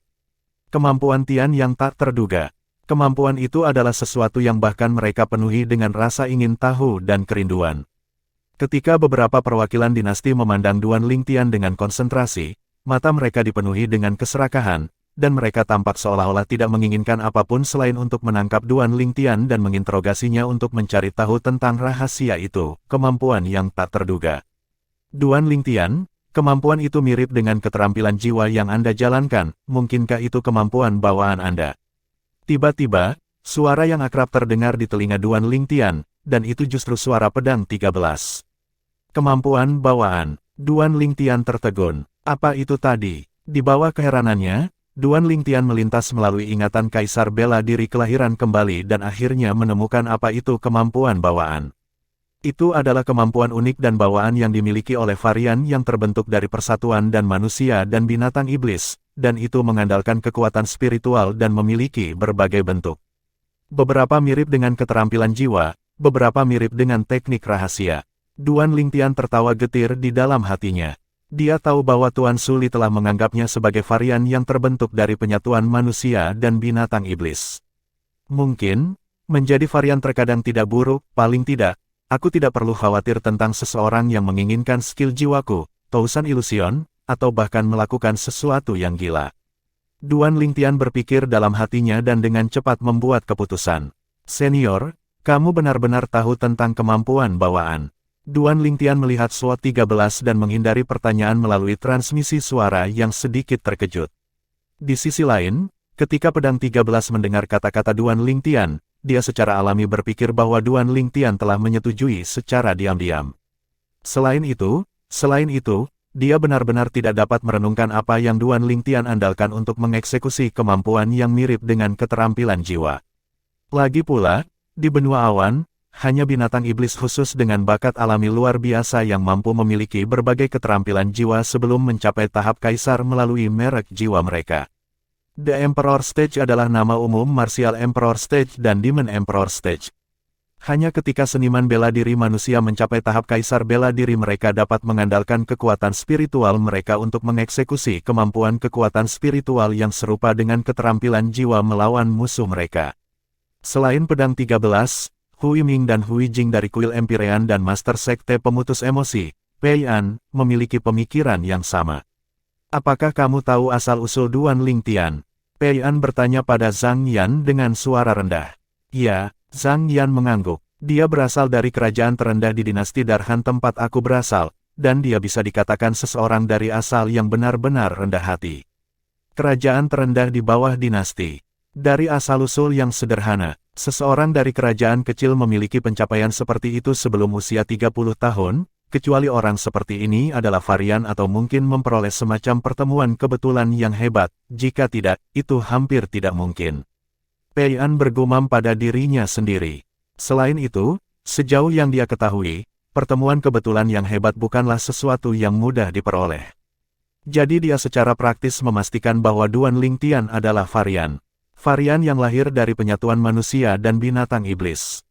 Kemampuan Tian yang tak terduga. Kemampuan itu adalah sesuatu yang bahkan mereka penuhi dengan rasa ingin tahu dan kerinduan. Ketika beberapa perwakilan dinasti memandang Duan Lingtian dengan konsentrasi, mata mereka dipenuhi dengan keserakahan, dan mereka tampak seolah-olah tidak menginginkan apapun selain untuk menangkap Duan Lingtian dan menginterogasinya untuk mencari tahu tentang rahasia itu, kemampuan yang tak terduga. Duan Lingtian, kemampuan itu mirip dengan keterampilan jiwa yang Anda jalankan, mungkinkah itu kemampuan bawaan Anda? Tiba-tiba, suara yang akrab terdengar di telinga Duan Lingtian, dan itu justru suara pedang 13. Kemampuan bawaan, Duan Lingtian tertegun. Apa itu tadi? Di bawah keheranannya, Duan Lingtian melintas melalui ingatan Kaisar Bela Diri kelahiran kembali dan akhirnya menemukan apa itu kemampuan bawaan. Itu adalah kemampuan unik dan bawaan yang dimiliki oleh varian yang terbentuk dari persatuan dan manusia dan binatang iblis, dan itu mengandalkan kekuatan spiritual dan memiliki berbagai bentuk. Beberapa mirip dengan keterampilan jiwa, beberapa mirip dengan teknik rahasia. Duan Lingtian tertawa getir di dalam hatinya. Dia tahu bahwa Tuan Suli telah menganggapnya sebagai varian yang terbentuk dari penyatuan manusia dan binatang iblis. Mungkin, menjadi varian terkadang tidak buruk, paling tidak, aku tidak perlu khawatir tentang seseorang yang menginginkan skill jiwaku, Tousan Illusion, atau bahkan melakukan sesuatu yang gila. Duan Lingtian berpikir dalam hatinya dan dengan cepat membuat keputusan. Senior, kamu benar-benar tahu tentang kemampuan bawaan. Duan Lingtian melihat SWOT 13 dan menghindari pertanyaan melalui transmisi suara yang sedikit terkejut. Di sisi lain, ketika pedang 13 mendengar kata-kata Duan Lingtian, dia secara alami berpikir bahwa Duan Lingtian telah menyetujui secara diam-diam. Selain itu, dia benar-benar tidak dapat merenungkan apa yang Duan Lingtian andalkan untuk mengeksekusi kemampuan yang mirip dengan keterampilan jiwa. Lagi pula, di benua awan, hanya binatang iblis khusus dengan bakat alami luar biasa yang mampu memiliki berbagai keterampilan jiwa sebelum mencapai tahap kaisar melalui merek jiwa mereka. The Emperor Stage adalah nama umum Martial Emperor Stage dan Demon Emperor Stage. Hanya ketika seniman bela diri manusia mencapai tahap kaisar bela diri mereka dapat mengandalkan kekuatan spiritual mereka untuk mengeksekusi kemampuan kekuatan spiritual yang serupa dengan keterampilan jiwa melawan musuh mereka. Selain pedang 13, Hui Ming dan Hui Jing dari kuil Empirean dan Master Sekte Pemutus Emosi, Pei An, memiliki pemikiran yang sama. Apakah kamu tahu asal-usul Duan Lingtian? Pei An bertanya pada Zhang Yan dengan suara rendah. Ya, Zhang Yan mengangguk. Dia berasal dari kerajaan terendah di dinasti Darhan tempat aku berasal, dan dia bisa dikatakan seseorang dari asal yang benar-benar rendah hati. Kerajaan terendah di bawah dinasti. Dari asal-usul yang sederhana, seseorang dari kerajaan kecil memiliki pencapaian seperti itu sebelum usia 30 tahun, kecuali orang seperti ini adalah varian atau mungkin memperoleh semacam pertemuan kebetulan yang hebat, jika tidak, itu hampir tidak mungkin. Pei An bergumam pada dirinya sendiri. Selain itu, sejauh yang dia ketahui, pertemuan kebetulan yang hebat bukanlah sesuatu yang mudah diperoleh. Jadi dia secara praktis memastikan bahwa Duan Lingtian adalah varian. Varian yang lahir dari penyatuan manusia dan binatang iblis.